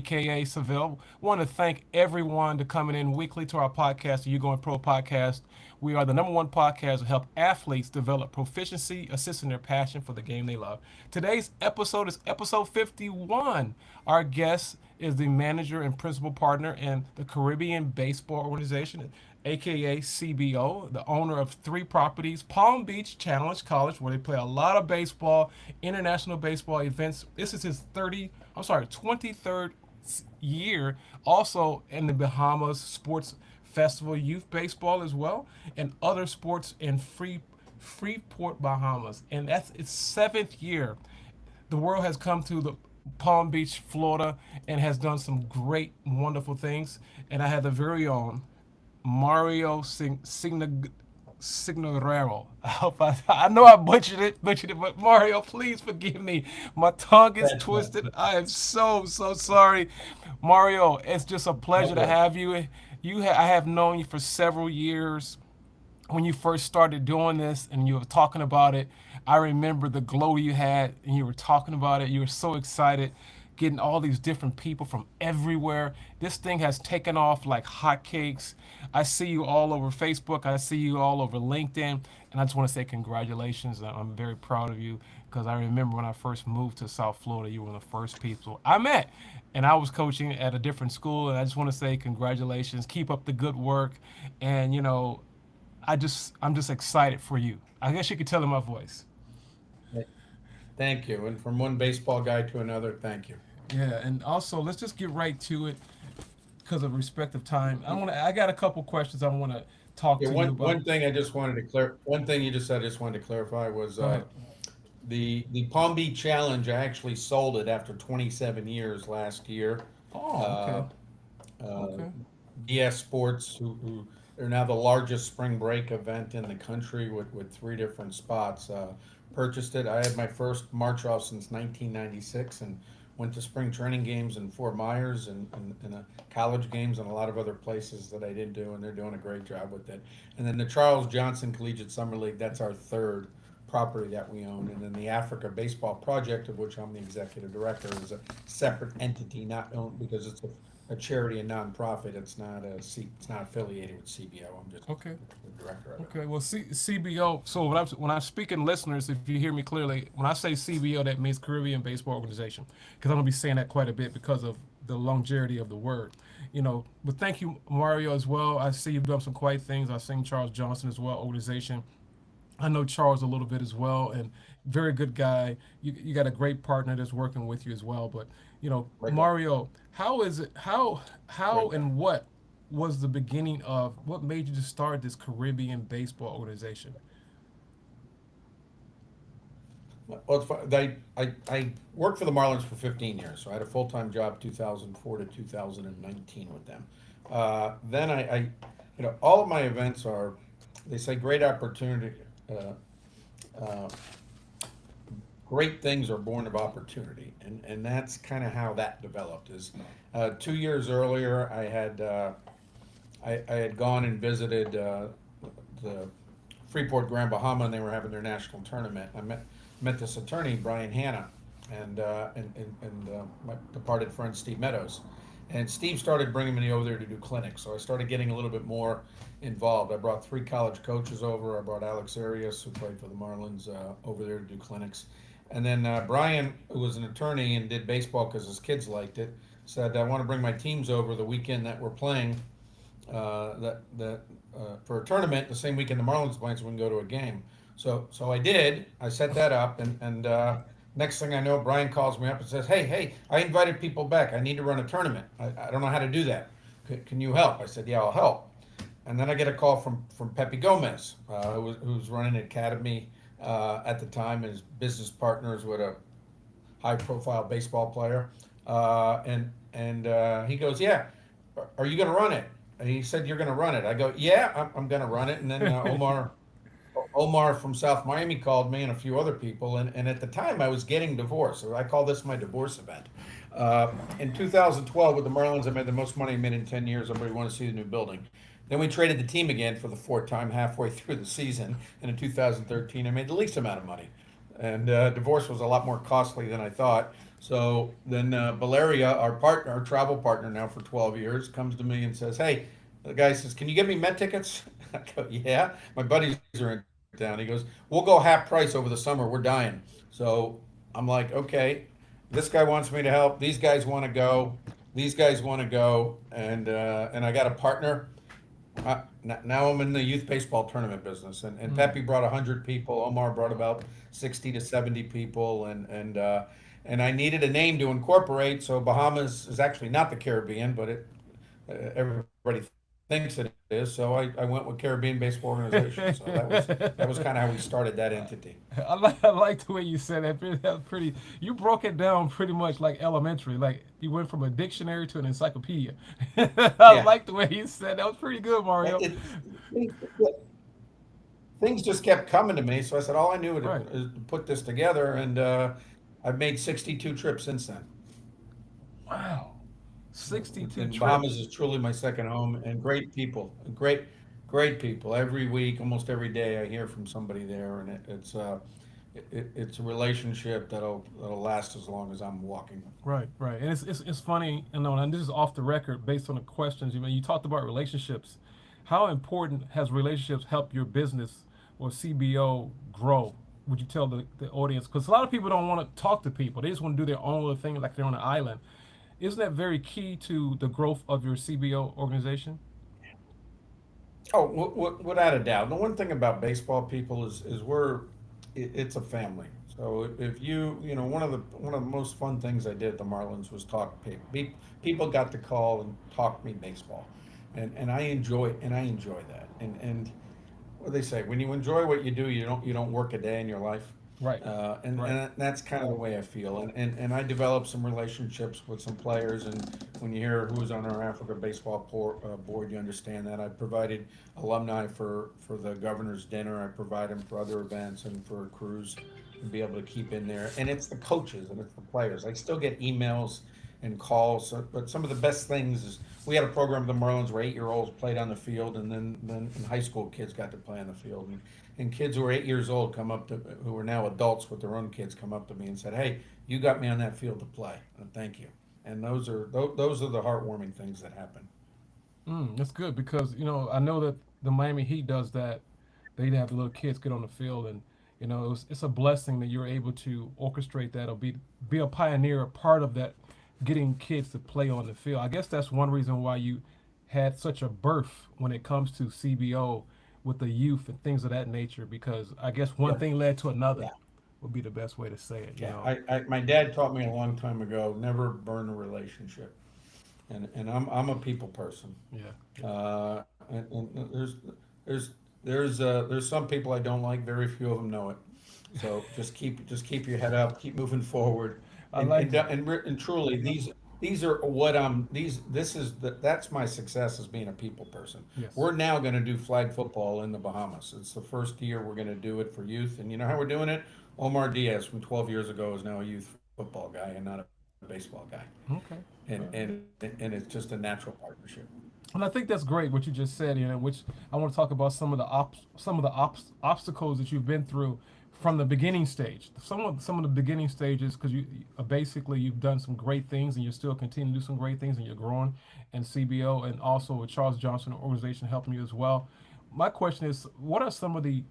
aka Seville. Want to thank everyone to coming in weekly to our podcast, the YouGoin'Pro Podcast. We are the number one podcast to help athletes develop proficiency, assisting their passion for the game they love. Today's episode is episode 51. Our guest is the manager and principal partner in the Caribbean Baseball Organization, aka CBO, the owner of three properties: Palm Beach Challenge College, where they play a lot of baseball, international baseball events. This is his 23rd year. Also in the Bahamas Sports Festival, youth baseball as well, and other sports in Freeport, Bahamas. And that's its seventh year. The world has come to the Palm Beach, Florida, and has done some great, wonderful things. And I had the very own Mario Signorello. I hope I know I butchered it, but Mario, please forgive me. My tongue is That's not, twisted. I am so sorry, Mario. It's just a no pleasure to worries. have you. I have known you for several years. When you first started doing this and you were talking about it, I remember the glow you had and you were talking about it. You were so excited, getting all these different people from everywhere. This thing has taken off like hotcakes. I see you all over Facebook. I see you all over LinkedIn. And I just want to say congratulations. I'm very proud of you because I remember when I first moved to South Florida, you were one of the first people I met. And I was coaching at a different school. And I just want to say congratulations. Keep up the good work. And, I'm just excited for you. I guess you could tell in my voice. Thank you. And from one baseball guy to another, thank you. Yeah, and also let's just get right to it because of respect of time. I got a couple questions I want to talk Yeah, to you one about. thing I just wanted to clear. One thing you just said I just wanted to clarify was Go ahead. the Palm Beach Challenge. I actually sold it after 27 years last year. Oh, Uh, okay. uh, Okay. DS Sports, who are now the largest spring break event in the country with three different spots, purchased it. I had my first March off since 1996 and went to spring training games in Fort Myers and college games and a lot of other places that I didn't do, and they're doing a great job with it. And then the Charles Johnson Collegiate Summer League, that's our third property that we own. And then the Africa Baseball Project, of which I'm the executive director, is a separate entity, not owned because it's a charity and nonprofit. It's not affiliated with CBO. I'm just Okay. the director of it. Okay. Well, CBO. So when I'm speaking, listeners, if you hear me clearly, when I say CBO, that means Caribbean Baseball Organization, because I'm gonna be saying that quite a bit because of the longevity of the word. But thank you, Mario, as well. I see you've done some quite things. I've seen Charles Johnson as well, organization. I know Charles a little bit as well, and very good guy. You got a great partner that's working with you as well. But Great guy. Mario, how is it? How Great guy. and what was the beginning of what made you to start this Caribbean baseball organization? Well, it's fun. I worked for the Marlins for 15 years, so I had a full-time job 2004 to 2019 with them. Then all of my events are, they say great opportunity, uh, uh, great things are born of opportunity, and that's kind of how that developed. Is 2 years earlier, I had gone and visited the Freeport Grand Bahama, and they were having their national tournament. I met this attorney, Brian Hanna, and my departed friend Steve Meadows. And Steve started bringing me over there to do clinics, so I started getting a little bit more involved. I brought three college coaches over. I brought Alex Arias, who played for the Marlins, over there to do clinics. And then Brian, who was an attorney and did baseball because his kids liked it, said, "I want to bring my teams over the weekend that we're playing, for a tournament the same weekend the Marlins playing, so we can go to a game." So I did. I set that up, and next thing I know, Brian calls me up and says, "Hey, I invited people back. I need to run a tournament. I don't know how to do that. Can you help?" I said, "Yeah, I'll help." And then I get a call from Pepe Gomez, who's running an academy at the time, as business partners with a high-profile baseball player, and he goes, "Yeah, are you going to run it?" And he said, "You're going to run it." I go, "Yeah, I'm going to run it." And then Omar from South Miami called me and a few other people, and at the time I was getting divorced, so I call this my divorce event. In 2012, with the Marlins, I made the most money I made in 10 years. Everybody wanted to see the new building. Then we traded the team again for the fourth time halfway through the season, and in 2013, I made the least amount of money. And divorce was a lot more costly than I thought. So then Valeria, our partner, our travel partner now for 12 years, comes to me and says, "Hey," the guy says, "Can you get me Met tickets?" I go, "Yeah." My buddies are in town. He goes, "We'll go half price over the summer. We're dying." So I'm like, "Okay." This guy wants me to help. These guys want to go. These guys want to go, and I got a partner. Now I'm in the youth baseball tournament business, and Mm. Pepe brought 100 people. Omar brought about 60 to 70 people, and I needed a name to incorporate. So Bahamas is actually not the Caribbean, but everybody thinks it is. So I went with Caribbean Baseball Organization. So that was kind of how we started that entity. I like the way you said that. That was pretty. You broke it down pretty much like elementary. Like you went from a dictionary to an encyclopedia. I Yeah, like the way you said that. Was pretty good, Mario. it, things just kept coming to me. So I said, all I knew Right. is to put this together, and I've made 62 trips since then. Wow. 62 And Bahamas trips. is truly my second home, and great people, great people. Every week, almost every day, I hear from somebody there, and it's a relationship that'll last as long as I'm walking. Right, right. And it's funny, and this is off the record based on the questions. You talked about relationships. How important has relationships helped your business or CBO grow? Would you tell the audience? Because a lot of people don't want to talk to people. They just want to do their own little thing like they're on an island. Isn't that very key to the growth of your CBO organization? Oh, without a doubt. The one thing about baseball people is it's a family. So if one of the most fun things I did at the Marlins was talk people. People got to call and talk me baseball, and I enjoy that. And what they say, when you enjoy what you do, you don't work a day in your life. Right, right. And that's kind of the way I feel. And I developed some relationships with some players. And when you hear who's on our Africa board, you understand that. I provided alumni for the governor's dinner. I provide them for other events and for a cruise and be able to keep in there. And it's the coaches and it's the players. I still get emails and calls. But some of the best things is we had a program at the Marlins where 8-year-olds played on the field, and then high school kids got to play on the field. And kids who are 8 years old who are now adults with their own kids, come up to me and said, "Hey, you got me on that field to play. And thank you." And those are the heartwarming things that happen. That's good because I know that the Miami Heat does that. They have the little kids get on the field, and it's a blessing that you're able to orchestrate that or be a pioneer, a part of that, getting kids to play on the field. I guess that's one reason why you had such a birth when it comes to CBO with the youth and things of that nature. Because I guess one Yeah, thing led to another yeah, would be the best way to say it. yeah. My dad taught me a long time ago, never burn a relationship. And I'm a people person. Yeah, yeah. And there's there's some people I don't like. Very few of them know it. So just keep your head up. Keep moving forward. I like that. And truly, these are what I'm. These this is that's my success as being a people person. Yes. We're now going to do flag football in the Bahamas. It's the first year we're going to do it for youth. And you know how we're doing it? Omar Diaz from 12 years ago is now a youth football guy and not a baseball guy. Okay. And it's just a natural partnership. And I think that's great what you just said, which I want to talk about some of the obstacles that you've been through from the beginning stage. Some of the beginning stages, because basically you've done some great things and you're still continuing to do some great things and you're growing, and CBO and also with Charles Johnson organization helping you as well. My question is, what are some of the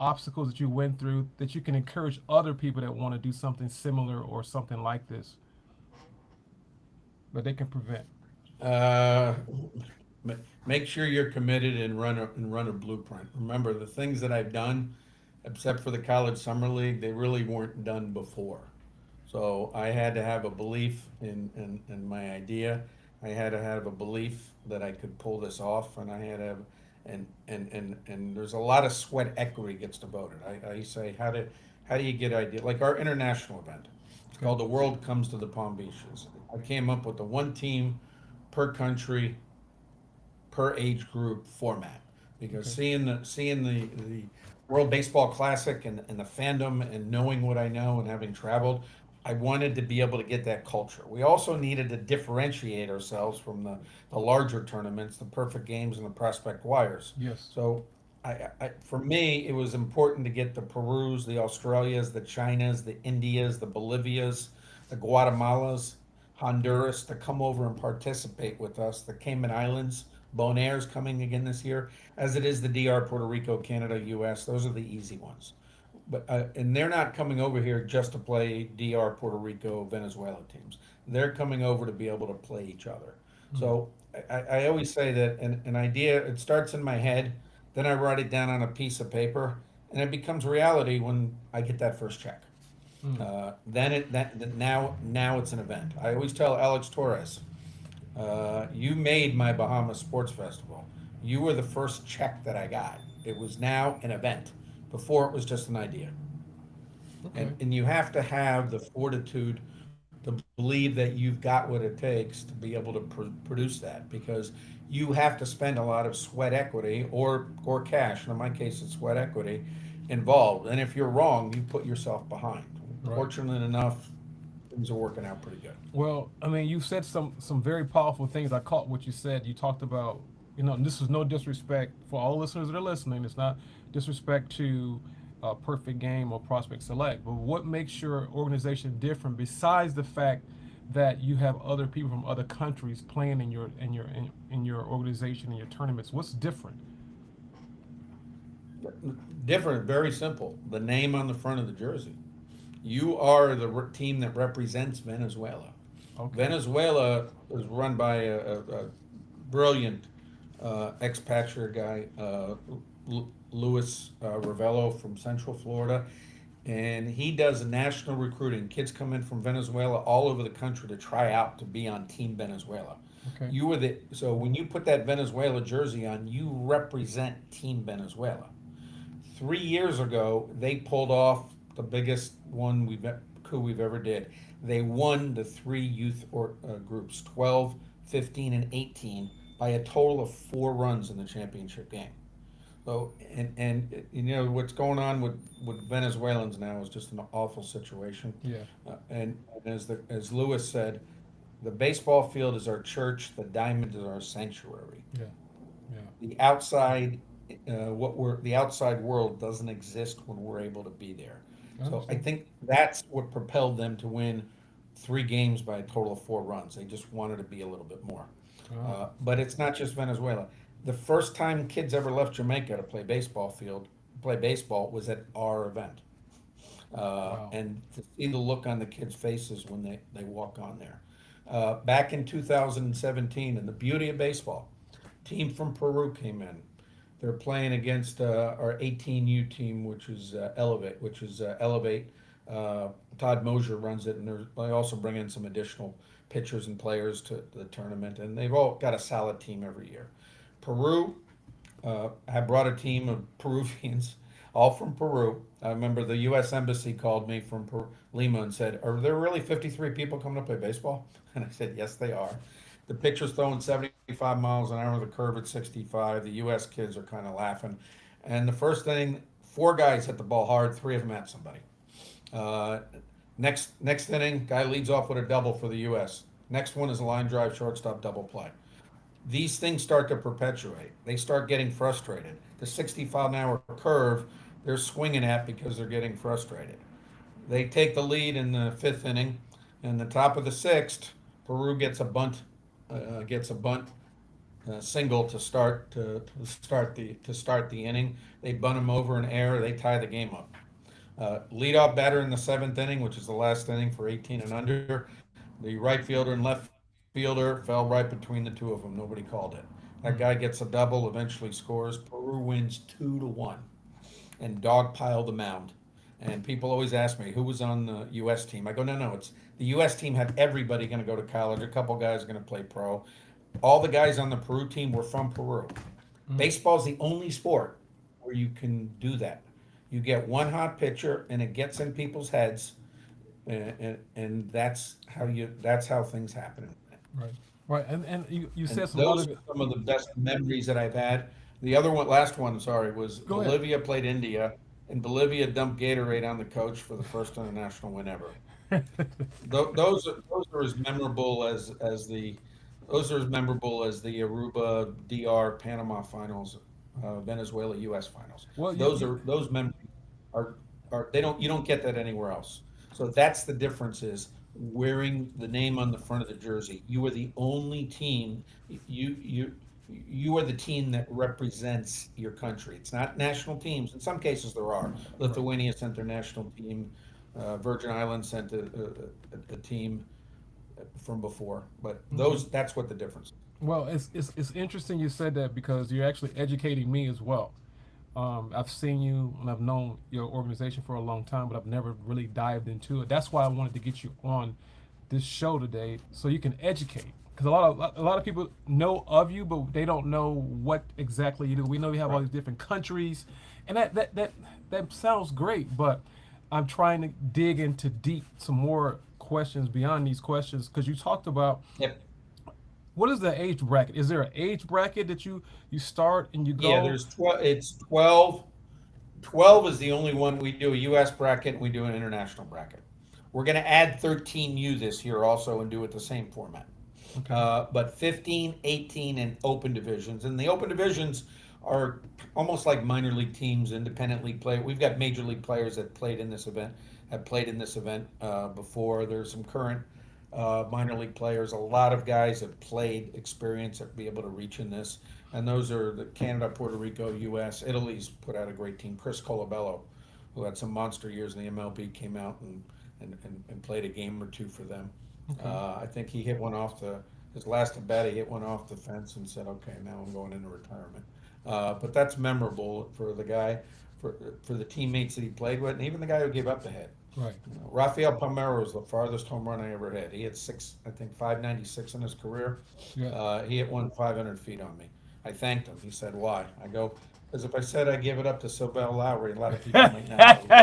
obstacles that you went through that you can encourage other people that want to do something similar or something like this that they can prevent? Uh, Make sure you're committed and run a blueprint. Remember the things that I've done, except for the college summer league, they really weren't done before. So I had to have a belief in my idea. I had to have a belief that I could pull this off, and I had to have, and there's a lot of sweat equity gets devoted. I say how do you get idea like our international event? It's Okay. called the World Comes to the Palm Beaches. I came up with the one team per country per age group format because Okay. seeing the World Baseball Classic and the fandom and knowing what I know and having traveled, I wanted to be able to get that culture. We also needed to differentiate ourselves from the larger tournaments, the perfect games and the prospect wires. Yes. So for me, it was important to get the Perus, the Australias, the Chinas, the Indias, the Bolivias, the Guatemalas, Honduras to come over and participate with us. The Cayman Islands, Bonaire's coming again this year, as it is the DR, Puerto Rico, Canada, U.S. Those are the easy ones. But and they're not coming over here just to play DR, Puerto Rico, Venezuela teams. They're coming over to be able to play each other. So I always say that an idea, it starts in my head, then I write it down on a piece of paper, and it becomes reality when I get that first check. Then now it's an event. I always tell Alex Torres, you made my Bahamas Sports Festival. You were the first check that I got. It was now an event. Before it was just an idea. Okay. And you have to have the fortitude to believe that you've got what it takes to be able to produce that, because you have to spend a lot of sweat equity or cash. And in my case, it's sweat equity involved. And if you're wrong, you put yourself behind. Right. Fortunately enough, things are working out pretty good. Well, I mean, you said some very powerful things. I caught what you said. You talked about, and this is no disrespect for all listeners that are listening. It's not disrespect to Perfect Game or Prospect Select, but what makes your organization different besides the fact that you have other people from other countries playing in your organization, in your tournaments? What's different? Different, very simple. The name on the front of the jersey. You are the team that represents Venezuela. Okay. Venezuela is run by a brilliant expatriate guy, Luis Ravello from Central Florida, and he does national recruiting. Kids come in from Venezuela all over the country to try out to be on Team Venezuela. Okay. So when you put that Venezuela jersey on, you represent Team Venezuela. 3 years ago, they pulled off the biggest coup we've ever did. They won the three youth groups, 12, 15, and 18, by a total of 4 runs in the championship game. So, and you know what's going on with Venezuelans now is just an awful situation. Yeah. And as Lewis said, the baseball field is our church, the diamond is our sanctuary. Yeah. Yeah. The outside, the outside world doesn't exist when we're able to be there. So I think that's what propelled them to win 3 games by a total of 4 runs. They just wanted to be a little bit more. But it's not just Venezuela. The first time kids ever left Jamaica to play baseball was at our event. Wow. And to see the look on the kids' faces when they walk on there. Back in 2017, and the beauty of baseball, team from Peru came in. They're playing against our 18U team, which is Elevate. Todd Mosier runs it, and they also bring in some additional pitchers and players to the tournament, and they've all got a solid team every year. Peru had brought a team of Peruvians, all from Peru. I remember the U.S. Embassy called me from Lima and said, "Are there really 53 people coming to play baseball?" And I said, "Yes, they are." The pitcher's throwing 75 miles an hour, the curve at 65. The U.S. kids are kind of laughing. And the first inning, 4 guys hit the ball hard, 3 of them at somebody. Next inning, guy leads off with a double for the U.S. Next one is a line drive, shortstop, double play. These things start to perpetuate. They start getting frustrated. The 65-an-hour curve, they're swinging at because they're getting frustrated. They take the lead in the 5th inning. In the top of the 6th, Peru gets a bunt single to start the inning. They bunt him over an error. They tie the game up. Leadoff batter in the 7th inning, which is the last inning for 18 and under. The right fielder and left fielder fell right between the two of them. Nobody called it. That guy gets a double, eventually scores. Peru wins 2-1, and dogpile the mound. And people always ask me who was on the U.S. team. I go, no, it's the U.S. team had everybody going to go to college. A couple guys going to play pro. All the guys on the Peru team were from Peru. Baseball's the only sport where you can do that. You get one hot pitcher, and it gets in people's heads, and that's how things happen. Right. Right. And you said And some lot those of are some of the best memories that I've had. The other one, last one, sorry, was Go ahead. Bolivia played India, and Bolivia dumped Gatorade on the coach for the first international win ever. Those are as memorable as the Aruba DR Panama finals, Venezuela U.S. finals. Well, Those memories are you don't get that anywhere else. So that's the difference is wearing the name on the front of the jersey. You are the only team. You you you are the team that represents your country. It's not national teams. In some cases, there are. Right. Lithuania sent their national team. Virgin Islands sent a team from before. But Okay. that's what the difference is. Well, it's interesting you said that because you're actually educating me as well. I've seen you and I've known your organization for a long time, but I've never really dived into it. That's why I wanted to get you on this show today so you can educate. Because a lot of people know of you, but they don't know what exactly you do. We know you have all Right. these different countries, and that sounds great. But I'm trying to dig into deep some more questions beyond these questions because you talked about Yep. what is the age bracket? Is there an age bracket that you start and you Yeah, go? there's 12. It's 12. 12 is the only one. We do a U.S. bracket and we do an international bracket. We're going to add 13U this year also and do it the same format. Okay. But 15, 18, and open divisions. And the open divisions are almost like minor league teams, independent league play. We've got major league players that played in this event, have played in this event before. There's some current minor league players. A lot of guys have played experience that be able to reach in this. And those are the Canada, Puerto Rico, U.S. Italy's put out a great team. Chris Colabello, who had some monster years in the MLB, came out and played a game or two for them. Okay. I think he hit one off his last at bat, he hit one off the fence and said, okay, now I'm going into retirement. But that's memorable for the guy, for the teammates that he played with, and even the guy who gave up the hit. Right. Rafael Palmeiro was the farthest home run I ever hit. He had 596 in his career. Yeah. He hit one 500 feet on me. I thanked him. He said, why? I go, because if I said I give it up to Silvell Lowry, a lot of people might not know.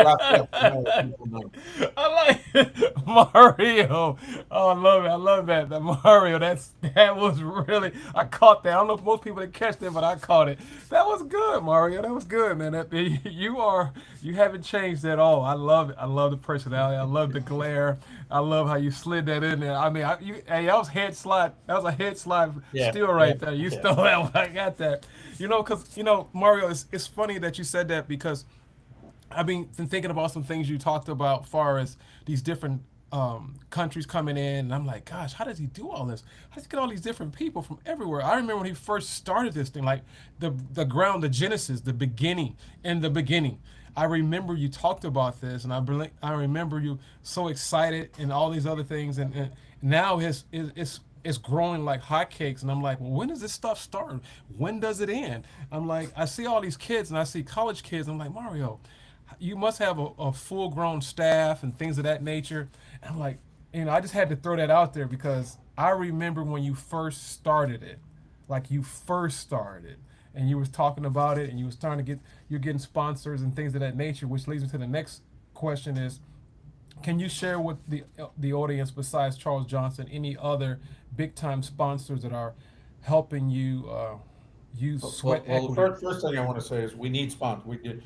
Rafael Palmeiro, people know. I like it. Mario. Oh, I love it. I love that. The Mario. That was really. I caught that. I don't know if most people didn't catch that, but I caught it. That was good, Mario. That was good, man. You haven't changed at all. I love it. I love the personality. I love the glare. I love how you slid that in there. I mean, hey, that was head slide. That was a head slide Yeah, still yeah, right there. You yeah. stole that one. I got that. Because Mario, it's funny that you said that because I've been thinking about some things you talked about, far as these different countries coming in, and I'm like, gosh, how does he do all this? How does he get all these different people from everywhere? I remember when he first started this thing, like the genesis, the beginning, in the beginning. I remember you talked about this, and I remember you so excited and all these other things, and now it's growing like hotcakes, and I'm like, well, when does this stuff start? When does it end? I'm like, I see all these kids, and I see college kids. I'm like, Mario, you must have a full grown staff and things of that nature. And I'm like, I just had to throw that out there because I remember when you first started it, like you first started, and you was talking about it, and you was trying to you're getting sponsors and things of that nature, which leads me to the next question is, can you share with the audience, besides Charles Johnson, any other big time sponsors that are helping you use sweat The equity? first thing I want to say is we need sponsors. We did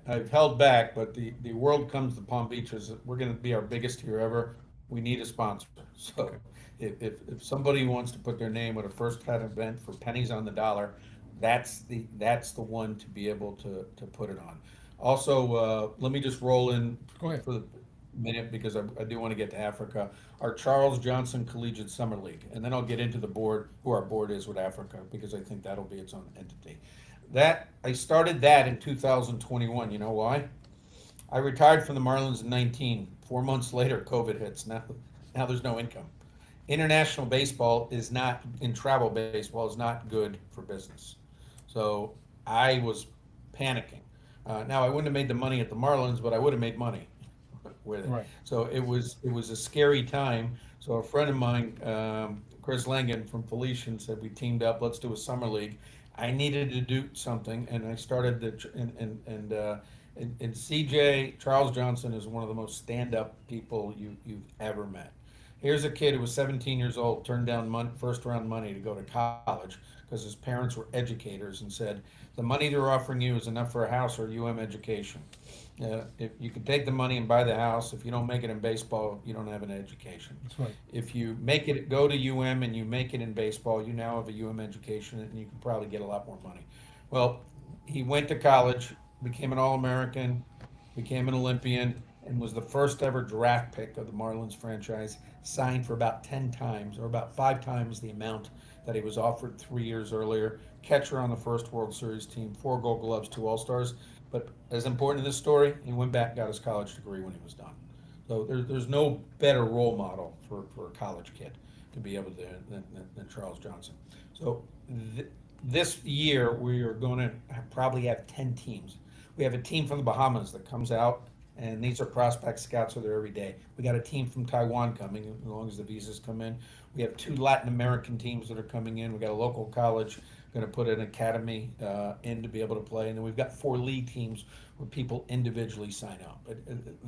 I've held back, but the World Comes to Palm Beach is we're going to be our biggest year ever. We need a sponsor. So Okay. if somebody wants to put their name with a first cut event for pennies on the dollar, that's the one to be able to put it on. Also, let me just roll in Go ahead. for the minute because I do want to get to Africa. Our Charles Johnson Collegiate Summer League, and then I'll get into the board, who our board is with Africa, because I think that'll be its own entity. That I started that in 2021. You know why? I retired from the Marlins in 19. 4 months later, COVID hits. Now there's no income. International baseball is not in travel baseball is not good for business. So I was panicking. Now I wouldn't have made the money at the Marlins, but I would have made money with it. Right. So it was a scary time. So a friend of mine, Chris Langen from Felician, said we teamed up. Let's do a summer league. I needed to do something, and I started and CJ Charles Johnson is one of the most stand-up people you've ever met. Here's a kid who was 17 years old, turned down first round money to go to college because his parents were educators and said, the money they're offering you is enough for a house or education. If you can take the money and buy the house, if you don't make it in baseball, you don't have an education. That's right. If you make it, go to and you make it in baseball, you now have a education and you can probably get a lot more money. Well, he went to college, became an All-American, became an Olympian, and was the first ever draft pick of the Marlins franchise, signed for about 10 times or about 5 times the amount that he was offered 3 years earlier. Catcher on the first World Series team, 4 Gold Gloves, 2 All-Stars. But as important in this story, he went back and got his college degree when he was done. So there's no better role model for a college kid to be able to than Charles Johnson. So this year we are going to probably have 10 teams. We have a team from the Bahamas that comes out, and these are prospect scouts, are there every day. We got a team from Taiwan coming, as long as the visas come in. We have 2 Latin American teams that are coming in. We got a local college going to put an academy in to be able to play, and then we've got 4 league teams where people individually sign up. But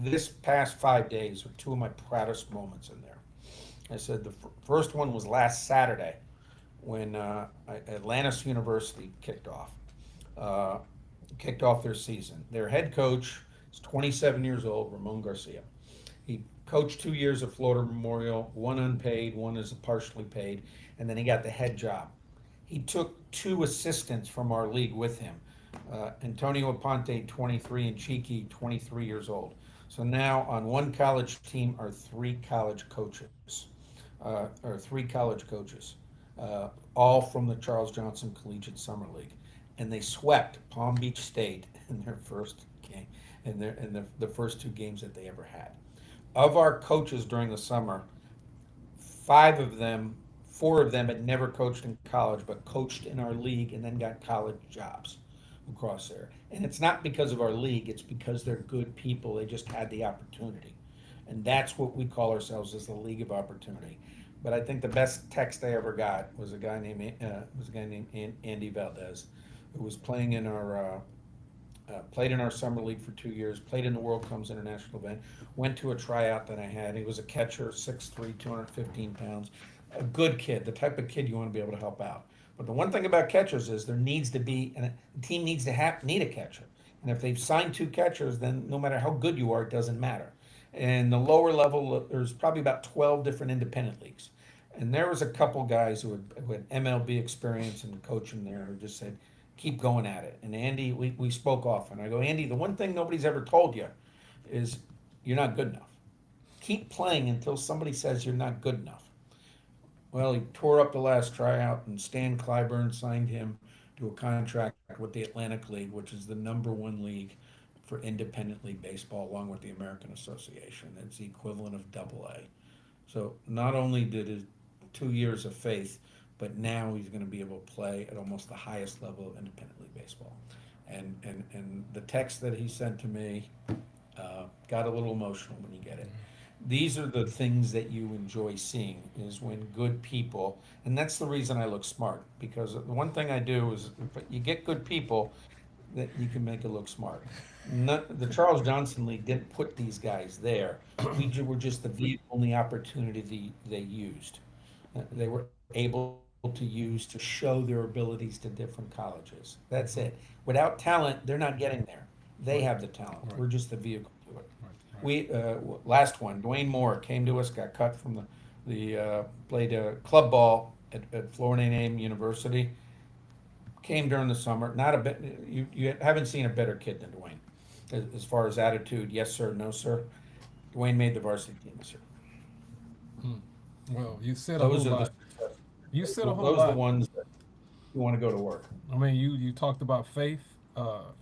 this past 5 days are 2 of my proudest moments in there. I said the first one was last Saturday when Atlantis University kicked off their season. Their head coach is 27 years old, Ramon Garcia. He coached 2 years at Florida Memorial, one unpaid, one is partially paid, and then he got the head job. He took 2 assistants from our league with him, Antonio Aponte, 23, and Cheeky, 23 years old. So now on one college team are 3 college coaches, all from the Charles Johnson Collegiate Summer League, and they swept Palm Beach State in their first game, in the first 2 games that they ever had. Of our coaches during the summer, 4 of them had never coached in college, but coached in our league and then got college jobs across there. And it's not because of our league, it's because they're good people. They just had the opportunity. And that's what we call ourselves, as the League of Opportunity. But I think the best text I ever got was a guy named Andy Valdez, who was playing in our played in our summer league for 2 years, played in the World Comes International event, went to a tryout that I had. He was a catcher, 6'3", 215 pounds. A good kid, the type of kid you want to be able to help out. But the one thing about catchers is there needs to be, and a team needs to need a catcher. And if they've signed 2 catchers, then no matter how good you are, it doesn't matter. And the lower level, there's probably about 12 different independent leagues. And there was a couple guys who had MLB experience and coaching there who just said, keep going at it. And Andy, we spoke often. I go, Andy, the one thing nobody's ever told you is you're not good enough. Keep playing until somebody says you're not good enough. Well, he tore up the last tryout, and Stan Clyburn signed him to a contract with the Atlantic League, which is the #1 league for independent league baseball, along with the American Association. It's the equivalent of AA. So not only did his 2 years of faith, but now he's going to be able to play at almost the highest level of independent league baseball. And the text that he sent to me got a little emotional when you get it. These are the things that you enjoy seeing, is when good people, and that's the reason I look smart, because the one thing I do is if you get good people, that you can make it look smart. The Charles Johnson League didn't put these guys there. We were just the vehicle and the opportunity they used. They were able to use to show their abilities to different colleges. That's it. Without talent, they're not getting there. They have the talent. Right. We're just the vehicle to it. Right. We last one, Dwayne Moore came to us, got cut from played club ball at Florida A&M University. Came during the summer. Not a bit. You haven't seen a better kid than Dwayne, as far as attitude. Yes sir, no sir. Dwayne made the varsity team this year. Well, you said a whole Those are lot. the You said a whole those are the lot. ones that you want to go to work. I mean, you talked about faith.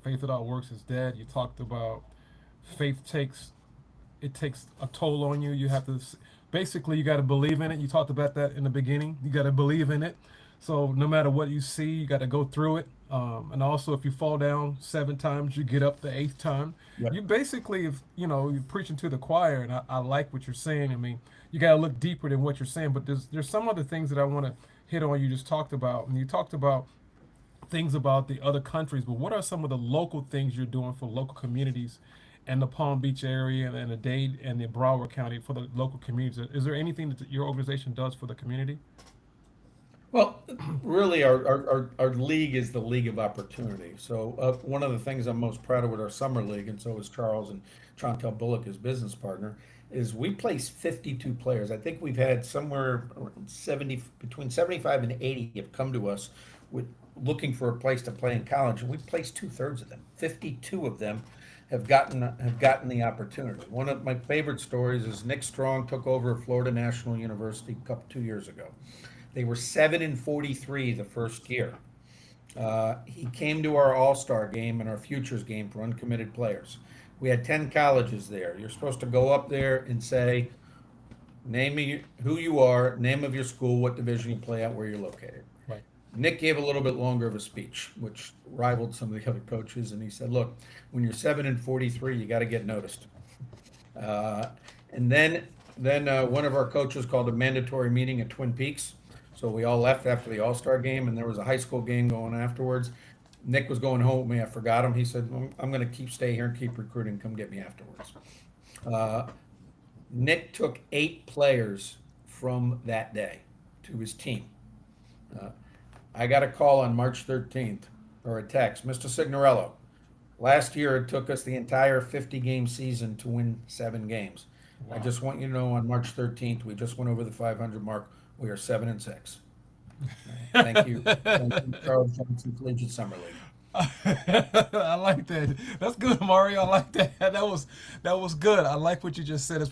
Faith without works is dead. You talked about faith takes a toll on you. You have to basically you got to believe in it. You talked about that in the beginning. You got to believe in it. So no matter what you see, you got to go through it. And also, if you fall down 7 times, you get up the 8th time. Yep. You basically, you're preaching to the choir, and I like what you're saying. I mean, you got to look deeper than what you're saying. But there's some other things that I want to hit on. You just talked about, and you talked about things about the other countries. But what are some of the local things you're doing for local communities in the Palm Beach area and the Dade and the Broward County for the local communities? Is there anything that your organization does for the community? Well, really, our league is the league of opportunity. So one of the things I'm most proud of with our summer league, and so is Charles and Chantel Bullock, his business partner, is we place 52 players. I think we've had somewhere around 70, between 75 and 80 have come to us with looking for a place to play in college, and we placed 2/3 of them. 52 of them have gotten the opportunity. One of my favorite stories is Nick Strong took over Florida National University a couple 2 years ago. They were 7-43 the first year. He came to our All Star game and our Futures game for uncommitted players. We had 10 colleges there. You're supposed to go up there and say, name me who you are, name of your school, what division you play at, where you're located. Right. Nick gave a little bit longer of a speech, which rivaled some of the other coaches, and he said, "Look, when you're 7-43, you got to get noticed." Uh, and then one of our coaches called a mandatory meeting at Twin Peaks, so we all left after the All Star game, and there was a high school game going afterwards. Nick was going home with me. I forgot him. He said, well, "I'm going to stay here and keep recruiting. Come get me afterwards." Uh, Nick took 8 players from that day to his team. Uh, I got a call on March 13th or a text, Mr. Signorello. Last year it took us the entire 50-game season to win 7 games. I Wow. just want you to know on March 13th we just went over the 500 mark. We are 7-6. Thank you, Charles Johnson Collegiate Summer League. I like that. That's good, Mario. I like that. That was good. I like what you just said. That's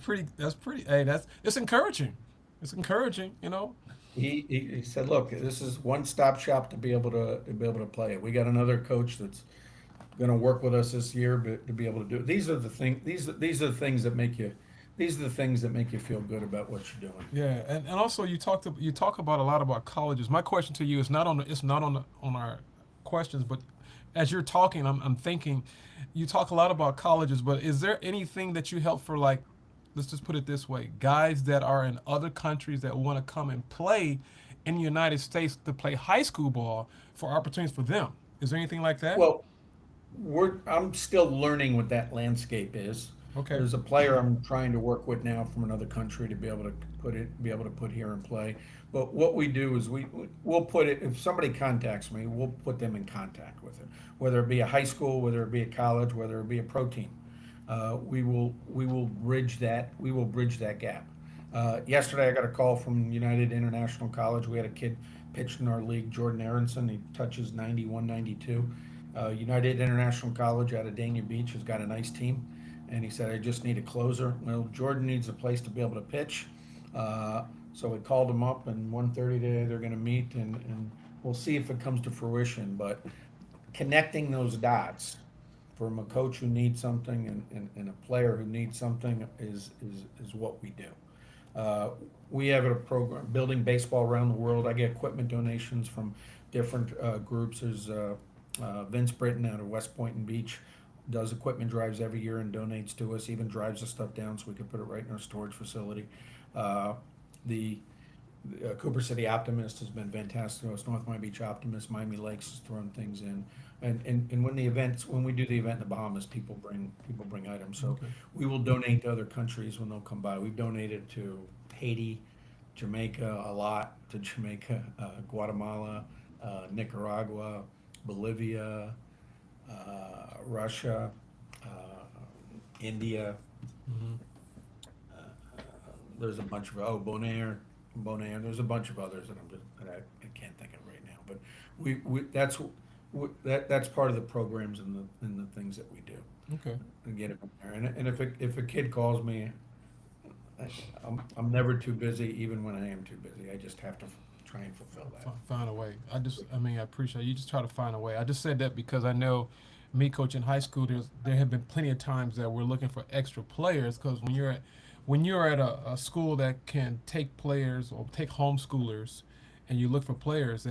pretty. Hey, it's encouraging. It's encouraging. He said, "Look, this is one-stop shop to be able to play it. We got another coach that's going to work with us this year, but to be able to do it. These are the things. These are the things that make you. These are the things that make you feel good about what you're doing." Yeah, and also you talk about a lot about colleges. My question to you is not on our questions, but as you're talking, I'm thinking you talk a lot about colleges, but is there anything that you help for, like, let's just put it this way, guys that are in other countries that want to come and play in the United States to play high school ball for opportunities for them? Is there anything like that? Well, I'm still learning what that landscape is. Okay. There's a player I'm trying to work with now from another country to be able to put here and play. But what we do is we'll put it, if somebody contacts me, we'll put them in contact with it, whether it be a high school, whether it be a college, whether it be a pro team. We will bridge that gap. Yesterday, I got a call from United International College. We had a kid pitched in our league, Jordan Aronson. He touches 91, 92. United International College out of Dania Beach has got a nice team, and he said, "I just need a closer." Well, Jordan needs a place to be able to pitch. So we called him up, and 1:30 today they're going to meet, and we'll see if it comes to fruition. But connecting those dots from a coach who needs something and a player who needs something is what we do. We have a program building baseball around the world. I get equipment donations from different groups. There's Vince Britton out of West Point and Beach does equipment drives every year and donates to us, even drives the stuff down so we can put it right in our storage facility. The Cooper City Optimist has been fantastic. It's North Miami Beach Optimist. Miami Lakes has thrown things in, and when we do the event in the Bahamas, people bring items. So Okay. we will donate to other countries when they'll come by. We've donated to Haiti, Jamaica a lot, to Jamaica, Guatemala, Nicaragua, Bolivia, Russia, India. Hmm. There's a bunch of Bonaire. There's a bunch of others that I can't think of right now. But that's part of the programs and the things that we do Okay. and get it from there. And if a kid calls me, I'm never too busy, even when I am too busy. I just have to try and fulfill that. Find a way. I appreciate you just try to find a way. I just said that because I know me coaching high school, there have been plenty of times that we're looking for extra players because when you're at a school that can take players or take homeschoolers, and you look for players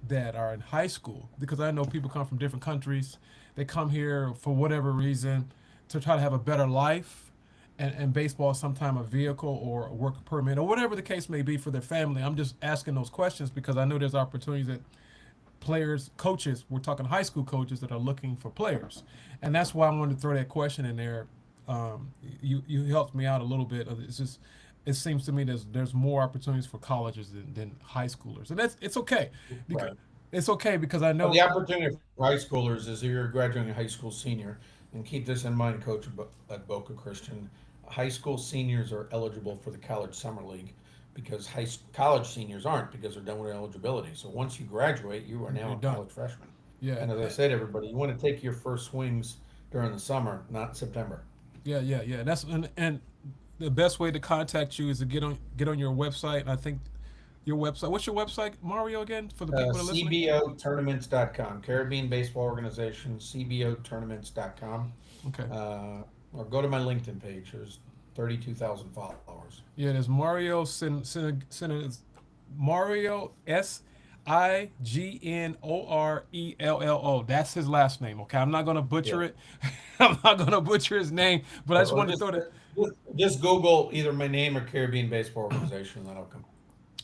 that are in high school, because I know people come from different countries, they come here for whatever reason to try to have a better life, and baseball is sometime a vehicle or a work permit or whatever the case may be for their family. I'm just asking those questions because I know there's opportunities that players, coaches, we're talking high school coaches that are looking for players, and that's why I wanted to throw that question in there. You helped me out a little bit. It's just it seems to me there's more opportunities for colleges than high schoolers, and it's okay because Right. I Well, know. the opportunity for high schoolers is if you're a graduating high school senior, and keep this in mind, Coach at Boca Christian, high school seniors are eligible for the college summer league because college seniors aren't because they're done with eligibility. So once you graduate, you are now You're a done. college freshman. Yeah. And as I say to everybody, you want to take your first swings during the summer, not September. Yeah. And the best way to contact you is to get on your website. And I think your website. What's your website, Mario, again, for the people that are listening? CBOtournaments.com, Caribbean Baseball Organization, CBOtournaments.com. Okay. Or go to my LinkedIn page. There's 32,000 followers. Yeah, there's Mario Mario Signorello. That's his last name. Okay, I'm not gonna Yeah. butcher it. I'm not gonna butcher his name, but I just Or wanted to throw that. just Google either my name or Caribbean Baseball Organization, and that'll come.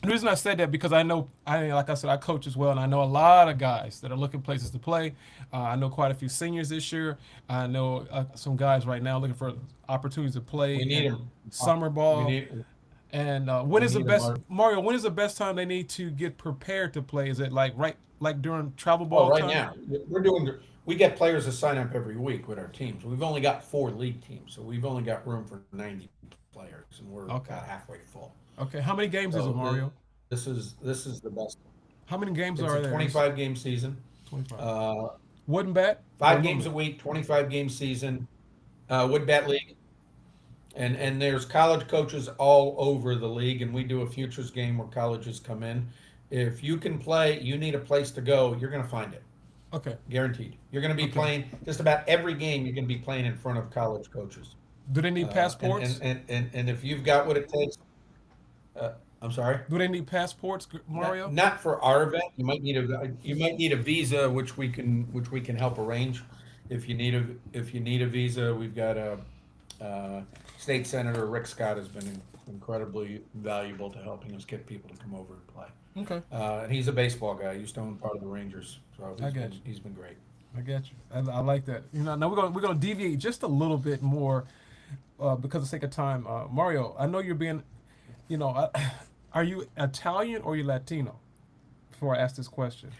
The reason I said that because like I said, I coach as well, and I know a lot of guys that are looking places to play. I know quite a few seniors this year. I know some guys right now looking for opportunities to play We need in them. summer We ball. need And when we is the need them. best Mario? When is the best time they need to get prepared to play? Is it like during travel Oh, ball right time? now we get players to sign up every week with our teams. We've only got 4 league teams, so we've only got room for 90 players, and we're about Okay. halfway full. Okay. How many games is So it, Mario? this is the best. How many games It's a are there? 25 game season, 25. uh, Wooden bat or 5 games a aluminum? week, 25 game season, wood bat league, and there's college coaches all over the league, and we do a futures game where colleges come in. If you can play, you need a place to go. You're going to find it, Okay. guaranteed. You're going to be Okay. playing just about every game. You're going to be playing in front of college coaches, Do they need passports? and if you've got what it takes, uh, I'm sorry. Do they need passports, Not, Mario? not for our event. You might need a visa, which we can help arrange. If you need a visa, we've got a state senator Rick Scott has been incredibly valuable to helping us get people to come over and play. Okay. And he's a baseball guy. He used to own part of the Rangers, so I he's got been you. he's been great. I get you. I like that. Now we're gonna deviate just a little bit more, because of the sake of time. Mario, I know you're being, are you Italian or you Latino? Before I ask this question,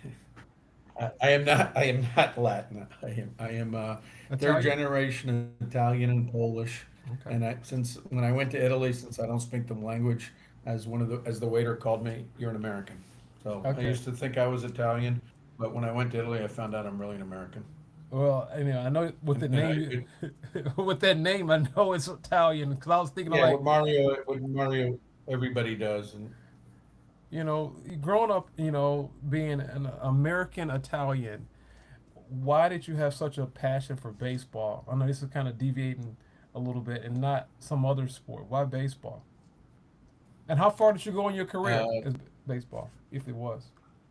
I am not. I am not Latin. I am third Italian. generation Italian and Polish. Okay. And since when I went to Italy, since I don't speak the language, as the waiter called me, you're an American. So I Okay. used to think I was Italian, but when I went to Italy, I found out I'm really an American. Well, I know with the And name, with that name, I know it's Italian. Because I was thinking of yeah, like, with Mario, everybody does. And growing up, being an American Italian. Why did you have such a passion for baseball? I know this is kind of deviating a little bit, and not some other sport. Why baseball? And how far did you go in your career uh, as baseball, if it was?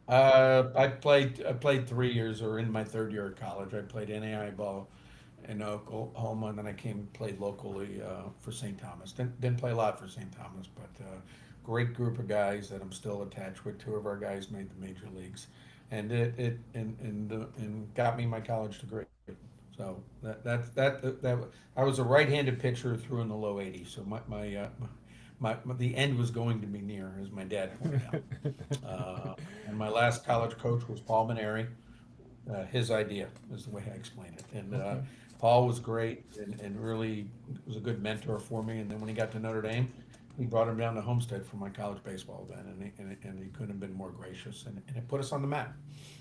I played 3 years, or in my third year of college. I played NAI ball in Oklahoma, and then I came played locally for St. Thomas. Didn't play a lot for St. Thomas, but great group of guys that I'm still attached with. Two of our guys made the major leagues, and it got me my college degree. So that I was a right-handed pitcher who threw in the low 80s. So the end was going to be near, as my dad pointed out. And my last college coach was Paul Maneri. His idea is the way I explain it. And Okay. Paul was great and really was a good mentor for me. And then when he got to Notre Dame, he brought him down to Homestead for my college baseball event, and he couldn't have been more gracious. And it put us on the map,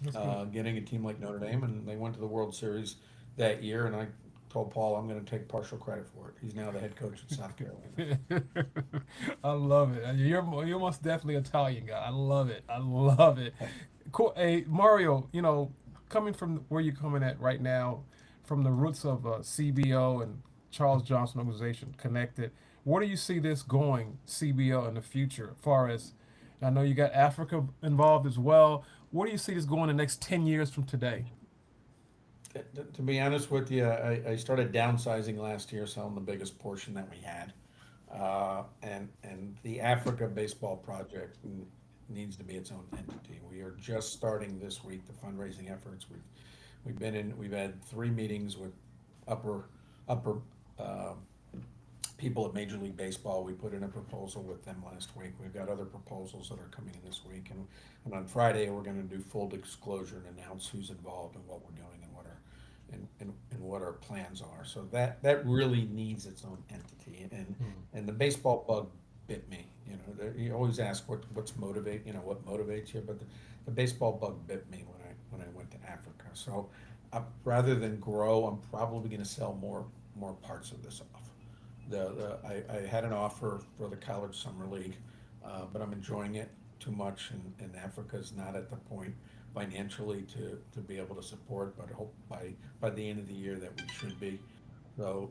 That's good. getting a team like Notre Dame, and they went to the World Series that year. And I told Paul I'm going to take partial credit for it. He's now the head coach at South Carolina. I love it. You're most definitely Italian guy. I love it. I love it. Cool. Hey, Mario, coming from where you're coming at right now, from the roots of CBO and Charles Johnson organization connected, where do you see this going, CBO, in the future? As far as I know, you got Africa involved as well. Where do you see this going the next 10 years from today? To be honest with you, I started downsizing last year, selling the biggest portion that we had, and the Africa Baseball Project needs to be its own entity. We are just starting this week the fundraising efforts. We've had 3 meetings with upper uh, people at Major League Baseball. We put in a proposal with them last week. We've got other proposals that are coming in this week, and on Friday we're going to do full disclosure and announce who's involved and what we're doing and what our plans are. So that really needs its own entity, and the baseball bug bit me. You always ask what motivates you, but the baseball bug bit me when I went to Africa. So rather than grow, I'm probably going to sell more parts of this off. I had an offer for the college summer league, but I'm enjoying it too much, and Africa's not at the point financially to be able to support. But I hope by the end of the year that we should be. So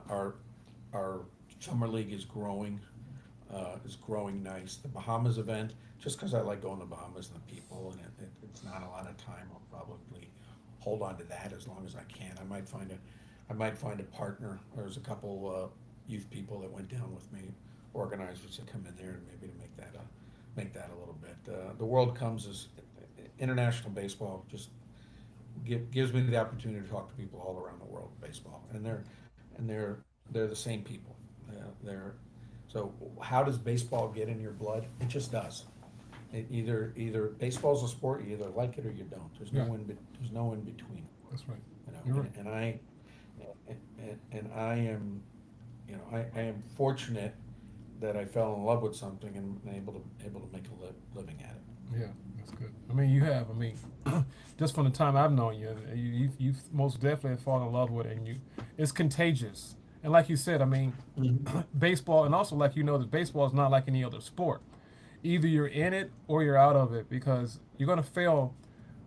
our summer league is growing nice. The Bahamas event, just because I like going to the Bahamas and the people, and it's not a lot of time. I'll probably hold on to that as long as I can. I might find a partner. There's a couple youth people that went down with me, organizers that come in there, and maybe to make that a little bit. The World comes as international baseball just gives me the opportunity to talk to people all around the world in baseball, and they're the same people. They're so how does baseball get in your blood? It just does. Either baseball's a sport, you either like it or you don't. There's no there's no in between. That's right. You know, You're right. and I am, I am fortunate that I fell in love with something and able to make a living at it. Yeah, that's good. I mean, you have. I mean, just from the time I've known you, you've most definitely fallen in love with it, and it's contagious. And like you said, I mean, baseball, and also like that baseball is not like any other sport. Either you're in it or you're out of it, because you're going to fail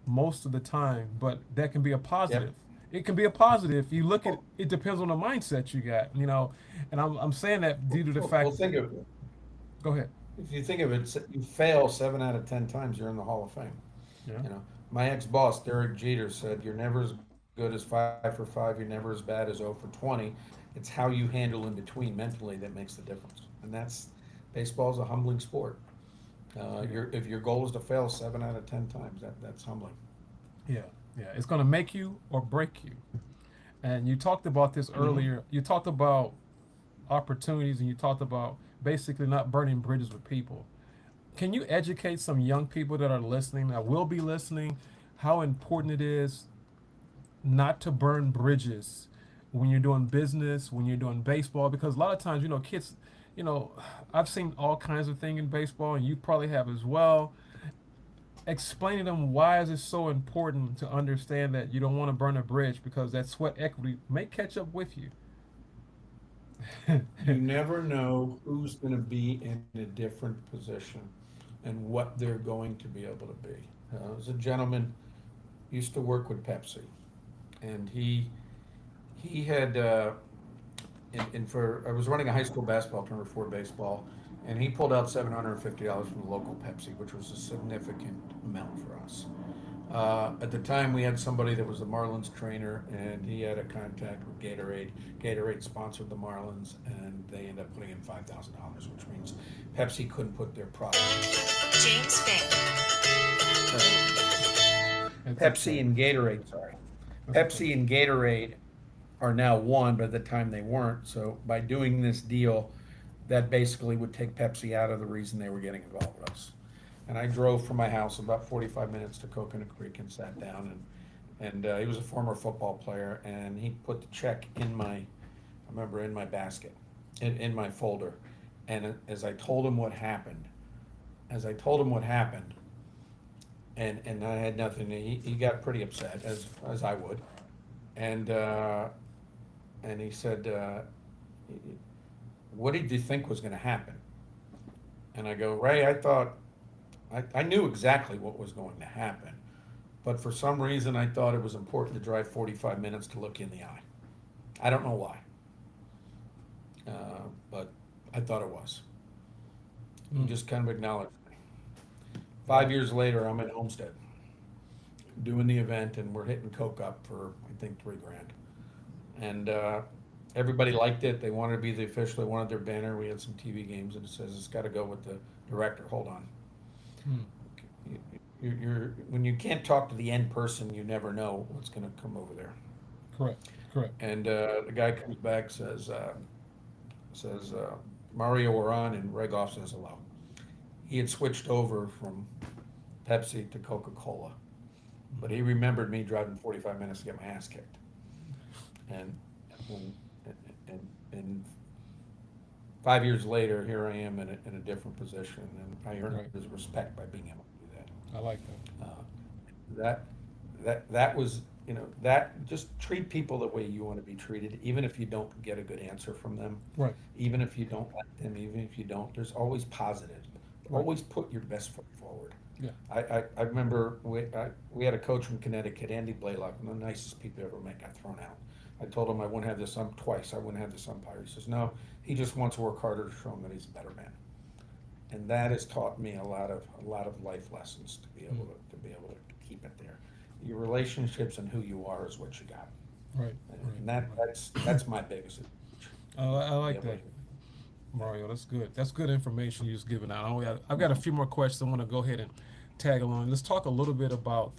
most of the time, but that can be a positive. Yep. It can be a positive. You look at it, depends on the mindset you got, and I'm saying that due to the fact. Well, think of it. Go ahead. If you think of it, you fail 7 out of 10 times, you're in the Hall of Fame. Yeah. My ex-boss, Derek Jeter, said, "You're never as good as 5 for 5. You're never as bad as 0 for 20. It's how you handle in between mentally that makes the difference." And baseball's a humbling sport. If your goal is to fail 7 out of 10 times, that's humbling. Yeah, yeah. It's going to make you or break you. And you talked about this earlier. You talked about opportunities, and you talked about basically not burning bridges with people. Can you educate some young people that are listening, that will be listening, how important it is not to burn bridges when you're doing business, when you're doing baseball? Because a lot of times, kids, I've seen all kinds of things in baseball, and you probably have as well. Explaining to them why is it so important to understand that you don't want to burn a bridge, because that sweat equity may catch up with you. You never know who's going to be in a different position and what they're going to be able to be. There's a gentleman used to work with Pepsi, and he had I was running a high school basketball tournament for baseball, and he pulled out $750 from the local Pepsi, which was a significant amount for us. At the time, we had somebody that was the Marlins trainer, and he had a contact with Gatorade. Gatorade sponsored the Marlins, and they ended up putting in $5,000, which means Pepsi couldn't put their product. James Pepsi and Gatorade, sorry. Pepsi and Gatorade are now one, but at the time they weren't. So by doing this deal, that basically would take Pepsi out of the reason they were getting involved with us. And I drove from my house about 45 minutes to Coconut Creek and sat down, and he was a former football player, and he put the check in my basket, in my folder. And as I told him what happened, and I had nothing, he got pretty upset, as I would. And he said, "What did you think was going to happen?" And I go, "Ray, I knew exactly what was going to happen, but for some reason I thought it was important to drive 45 minutes to look you in the eye. I don't know why, but I thought it was." He just kind of acknowledged me. 5 years later, I'm at Homestead doing the event, and we're hitting Coke up for, I think, $3,000. And everybody liked it. They wanted to be the official. They wanted their banner. We had some TV games, and it says it's got to go with the director. Hold on. When you can't talk to the end person, you never know what's going to come over there. Correct. And the guy comes back, says, "Mario, we're on," and Regoff says hello. He had switched over from Pepsi to Coca-Cola, but he remembered me driving 45 minutes to get my ass kicked. And 5 years later, here I am in a different position, and I earned his respect by being able to do that. I like that. That was that just treat people the way you want to be treated, even if you don't get a good answer from them, Right. even if you don't like them, even if you don't, there's always positive. Right. Always put your best foot forward. Yeah. I remember we had a coach from Connecticut, Andy Blaylock, one of the nicest people you ever met, got thrown out. I told him I wouldn't have this twice. I wouldn't have this umpire. He says, no, he just wants to work harder to show him that he's a better man. And that has taught me a lot of life lessons to be able to keep it there. Your relationships and who you are is what you got. Right. And Right. that's my biggest advantage. I Be like able that, to- Mario. That's good. That's good information you just given out. I've got a few more questions. I want to go ahead and tag along. Let's talk a little bit about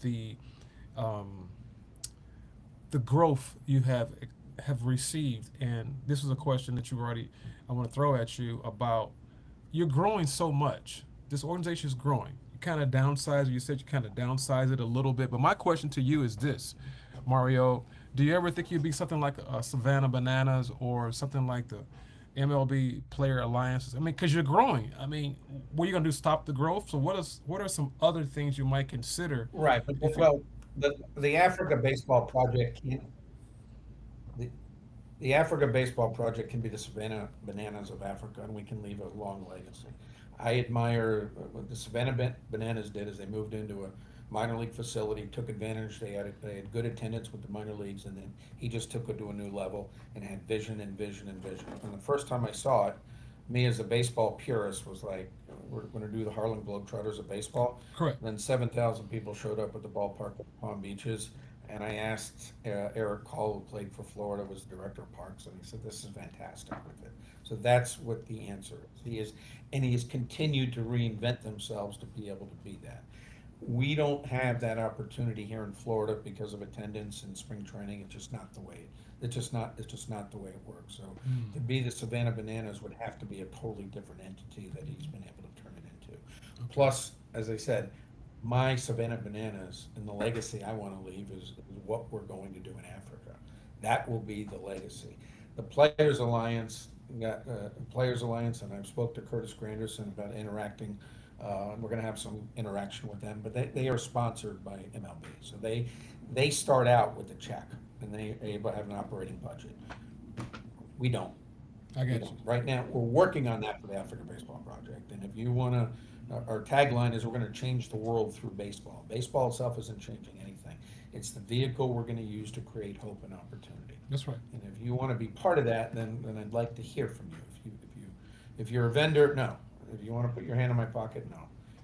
um, the growth you have received. And this is a question that I want to throw at you about. You're growing so much. This organization is growing. You kind of downsize. You said you kind of downsize it a little bit. But my question to you is this, Mario: do you ever think you'd be something like a Savannah Bananas or something like the MLB Player Alliances? I mean, because you're growing. I mean, what are you gonna do? Stop the growth? So what are some other things you might consider Right, but if you? well, the Africa Baseball Project can't, the, the Africa Baseball Project can be the Savannah Bananas of Africa, and we can leave a long legacy. I admire what the Savannah Bananas did is they moved into a minor league facility, took advantage. They had good attendance with the minor leagues, and then he just took it to a new level and had vision and vision and vision. And the first time I saw it, me as a baseball purist was like, we're going to do the Harlem Globetrotters of baseball. Correct. Then 7,000 people showed up at the ballpark at Palm Beaches, and I asked Eric Call, who played for Florida, was the director of parks, and he said, "This is fantastic with it." So that's what the answer is. And he has continued to reinvent themselves to be able to be that. We don't have that opportunity here in Florida because of attendance and spring training. It's just not the way. It's just not the way it works. So to be the Savannah Bananas would have to be a totally different entity that he's been able to turn it into. Plus, as I said, my Savannah Bananas and the legacy I want to leave is what we're going to do in Africa. That will be the legacy. The Players Alliance got Players Alliance, and I've spoke to Curtis Granderson about interacting. We're going to have some interaction with them, but they are sponsored by MLB, so they start out with a check and they have an operating budget. We don't. I get you. Right now, we're working on that for the Africa Baseball Project, and if you want to, our tagline is we're going to change the world through baseball. Baseball itself isn't changing anything. It's the vehicle we're going to use to create hope and opportunity. That's right. And if you want to be part of that, then I'd like to hear from you. If you're a vendor, no. If you want to put your hand in my pocket, no.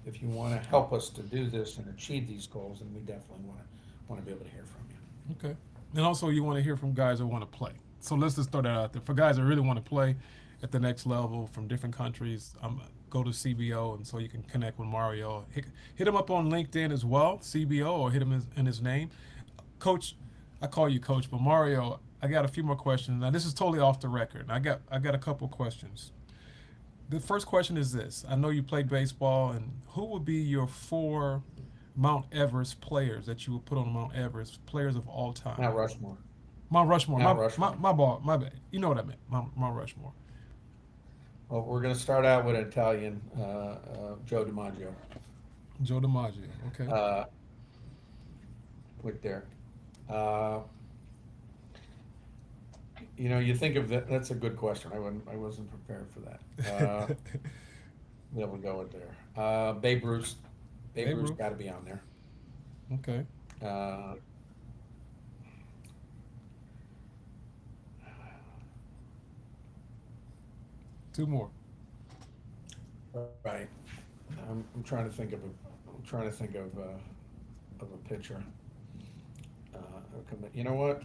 If you want to help us to do this and achieve these goals, then we definitely want to be able to hear from you. Okay. And also, you want to hear from guys that want to play. So let's just throw that out there. For guys that really want to play at the next level from different countries, go to CBO, and so you can connect with Mario. Hit him up on LinkedIn as well, CBO, or hit him in his name. Coach, I call you Coach, but Mario, I got a few more questions. Now, this is totally off the record. I got a couple questions. The first question is this. I know you played baseball, and who would be your 4 Mount Everest players that you would put on Mount Everest, players of all time? Mount Rushmore. Mount Rushmore. Mount My, Rushmore. my ball. My bad. You know what I meant. Mount Rushmore. Well, we're going to start out with Italian, Joe DiMaggio, Joe DiMaggio. Okay. with there. Uh, you think of that. That's a good question. I wasn't prepared for that. There we go with there. Babe Ruth. Babe Babe Ruth's Ruth. got to be on there. Okay. Uh, Two more. right. I'm trying to think of a pitcher. You know what?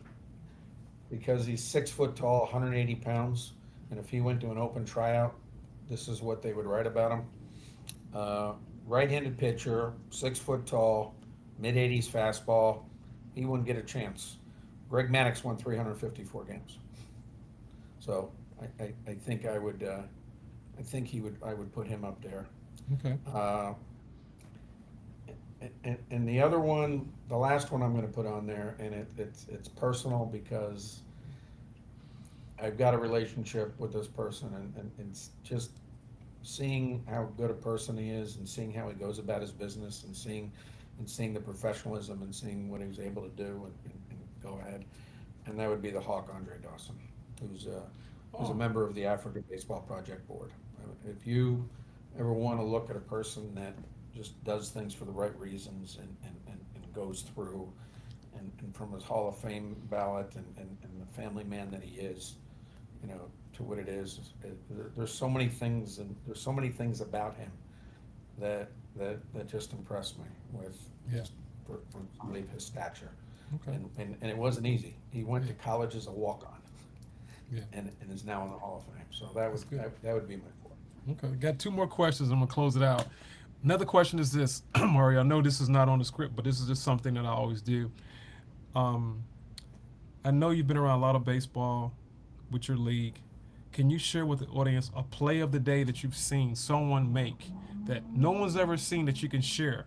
Because he's 6 foot tall, 180 pounds, and if he went to an open tryout, this is what they would write about him. Right-handed pitcher, 6 foot tall, mid-80s fastball. He wouldn't get a chance. Greg Maddux won 354 games. So I think I would put him up there. Okay. And the other one, the last one I'm going to put on there, and it's personal because I've got a relationship with this person, and it's just seeing how good a person he is, and seeing how he goes about his business, and seeing and seeing the professionalism and seeing what he was able to do and go ahead. And that would be the Hawk, Andre Dawson, who's a member of the Africa Baseball Project Board. If you ever want to look at a person that just does things for the right reasons and goes through, and from his Hall of Fame ballot and the family man that he is, to what it is, there's so many things, and there's so many things about him that just impressed me with, just for somebody of his stature. Okay. And it wasn't easy. He went to college as a walk-on, Yeah. and is now in the Hall of Fame. So that would be my four. Okay. Got two more questions. I'm gonna close it out. Another question is this, Mario. I know this is not on the script, but this is just something that I always do. Um, I know you've been around a lot of baseball with your league. Can you share with the audience a play of the day that you've seen someone make that no one's ever seen that you can share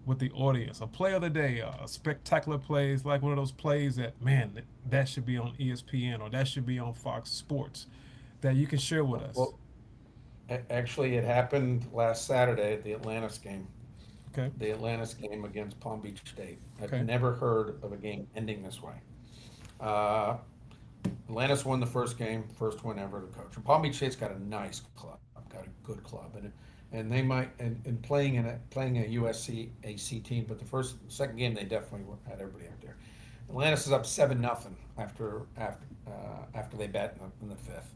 with the audience? A play of the day, a spectacular plays, like one of those plays that, man, that should be on ESPN or that should be on Fox Sports, that you can share with us. Well, actually, it happened last Saturday at the Atlantis game. Okay. The Atlantis game against Palm Beach State. I've Okay. never heard of a game ending this way. Atlantis won the first game, first win ever to coach. And Palm Beach State's got a nice club, got a good club, and they might and playing a USC AC team, but second game they definitely had everybody up there. Atlantis is up 7-0 after they bat in the fifth.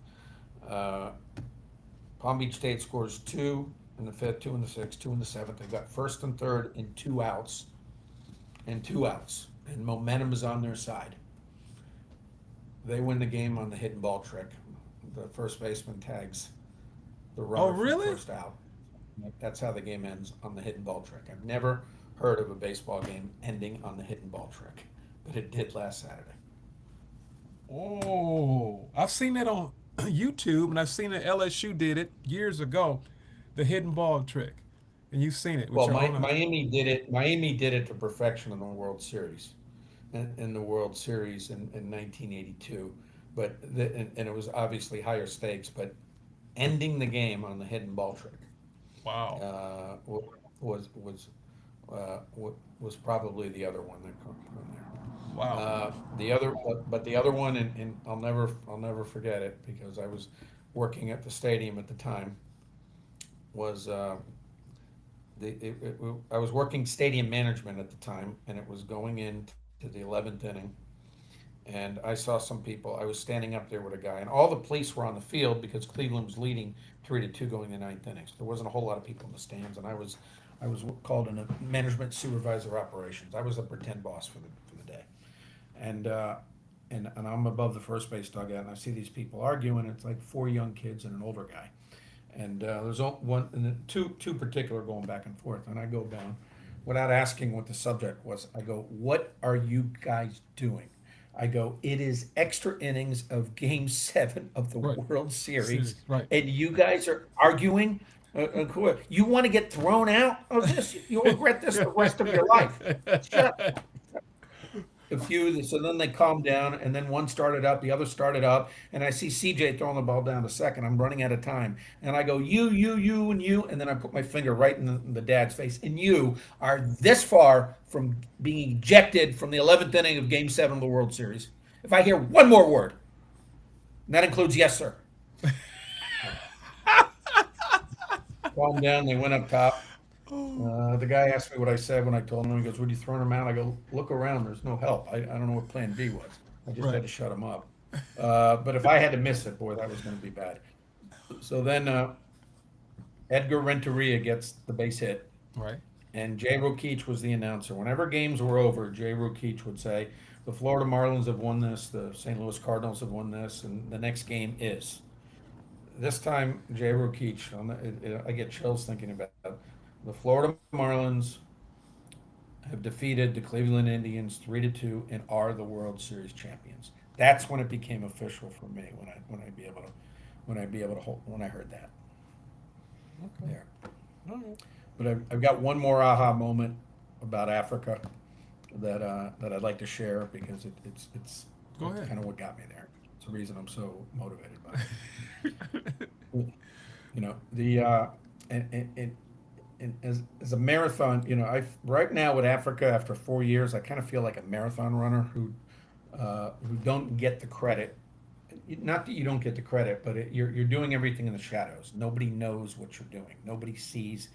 Palm Beach State scores 2 in the fifth, 2 in the sixth, 2 in the seventh. They've got first and third in 2 outs, and momentum is on their side. They win the game on the hidden ball trick. The first baseman tags the runner really? for first out. That's how the game ends, on the hidden ball trick. I've never heard of a baseball game ending on the hidden ball trick, but it did last Saturday. Oh, I've seen that on YouTube, and I've seen that LSU did it years ago, the hidden ball trick, and you've seen it with Well, your own eyes. Miami did it. Miami did it to perfection in the World Series, in the World Series in 1982. But and it was obviously higher stakes. But ending the game on the hidden ball trick, Wow. was probably the other one that come from there. Wow. The other one, and I'll never forget it because I was working at the stadium at the time. Was I was working stadium management at the time, and it was going into the 11th inning, and I saw some people. I was standing up there with a guy, and all the police were on the field because Cleveland was leading 3-2 going the ninth inning. So there wasn't a whole lot of people in the stands, and I was called in a management supervisor operations. I was the pretend boss for the day, and I'm above the first base dugout, and I see these people arguing. It's like 4 young kids and an older guy. And there's one, and then two particular going back and forth. And I go down, without asking what the subject was. I go, "What are you guys doing?" I go, "It is extra innings of Game 7 of the Right. World Series, Right. and you guys are arguing. You want to get thrown out of this? You'll regret this the rest of your life." Shut up. So then they calmed down, and then one started up, the other started up, and I see CJ throwing the ball down to second. I'm running out of time, and I go, you, and you, and then I put my finger right in the dad's face, and you are this far from being ejected from the 11th inning of Game 7 of the World Series. If I hear one more word, and that includes yes, sir. Calmed down, they went up top. The guy asked me what I said when I told him. He goes, "Would you throw him out?" I go, "Look around. There's no help. I don't know what Plan B was. I just had to shut him up. But if I had to miss it, boy, that was going to be bad." So then Edgar Renteria gets the base hit, Right. and Jay Rokeach was the announcer. Whenever games were over, Jay Rokeach would say, "The Florida Marlins have won this. The St. Louis Cardinals have won this, and the next game is." This time, Jay Rokeach, I get chills thinking about it. The Florida Marlins have defeated the Cleveland Indians 3-2 and are the World Series champions. That's when it became official for me. When I heard that. Okay. There. All right. But I've got one more aha moment about Africa that I'd like to share because it's Go ahead. kind of what got me there. It's the reason I'm so motivated by it. The as a marathon, I right now with Africa after 4 years, I kind of feel like a marathon runner who don't get the credit. Not that you don't get the credit, but you're doing everything in the shadows. Nobody knows what you're doing. Nobody sees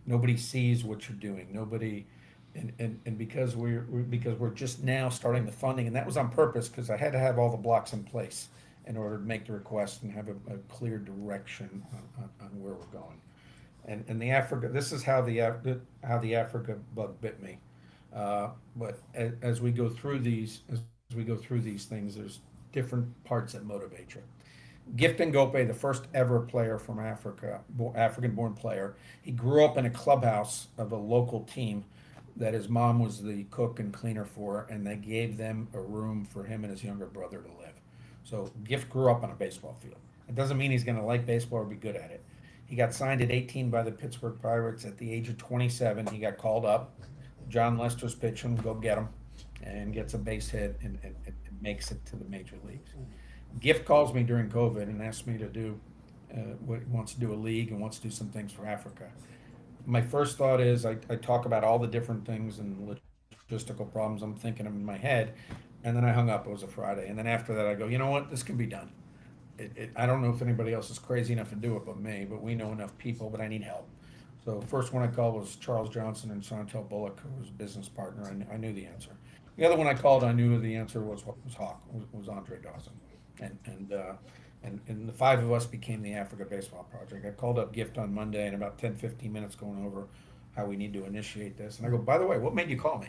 what you're doing. Nobody, and because we're just now starting the funding, and that was on purpose because I had to have all the blocks in place in order to make the request and have a clear direction on where we're going. And the Africa, this is how the Africa bug bit me. But as we go through these things, there's different parts that motivate you. Gift Ngope, the first ever player from Africa, African-born player, he grew up in a clubhouse of a local team that his mom was the cook and cleaner for, and they gave them a room for him and his younger brother to live. So Gift grew up on a baseball field. It doesn't mean he's going to like baseball or be good at it. He got signed at 18 by the Pittsburgh Pirates. At the age of 27, he got called up. John Lester's pitching, go get him, and gets a base hit and makes it to the major leagues. Gift calls me during COVID and asks me to do what he wants to do a league and wants to do some things for Africa. My first thought is I talk about all the different things and logistical problems I'm thinking of in my head, and then I hung up. It was a Friday, and then after that I go, you know what, this can be done. I don't know if anybody else is crazy enough to do it but me, but we know enough people, but I need help. So first one I called was Charles Johnson and Chantel Bullock, who was a business partner. I knew the answer. The other one I called, I knew the answer was Hawk, was Andre Dawson, and the five of us became the Africa Baseball Project. I called up Gift on Monday, and about 10, 15 minutes going over how we need to initiate this. And I go, by the way, what made you call me?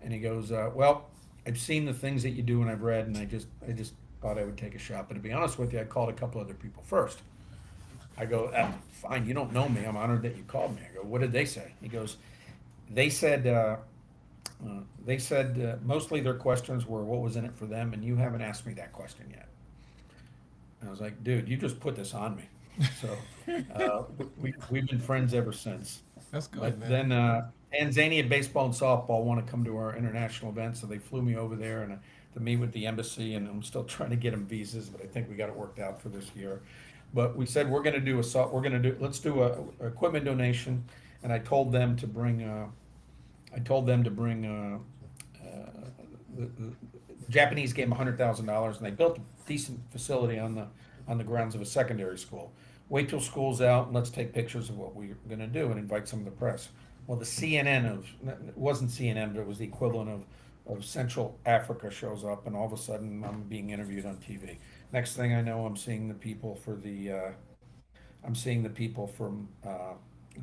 And he goes, well, I've seen the things that you do and I've read, and I just thought I would take a shot. But to be honest with you, I called a couple other people first. I go, fine, you don't know me. I'm honored that you called me. I go, what did they say? He goes, they said mostly their questions were what was in it for them, and you haven't asked me that question yet. And I was like, dude, you just put this on me. So we've been friends ever since. That's good, But man. then Tanzania baseball and softball want to come to our international event, so they flew me over there and to meet with the embassy, and I'm still trying to get them visas, but I think we got it worked out for this year. But we said let's do a equipment donation, and I told them to bring the Japanese gave them $100,000, and they built a decent facility on the grounds of a secondary school. Wait till school's out, and let's take pictures of what we're going to do and invite some of the press. Well, the CNN it wasn't CNN, but it was the equivalent of Central Africa shows up, and all of a sudden I'm being interviewed on TV. Next thing I know, I'm seeing the people from the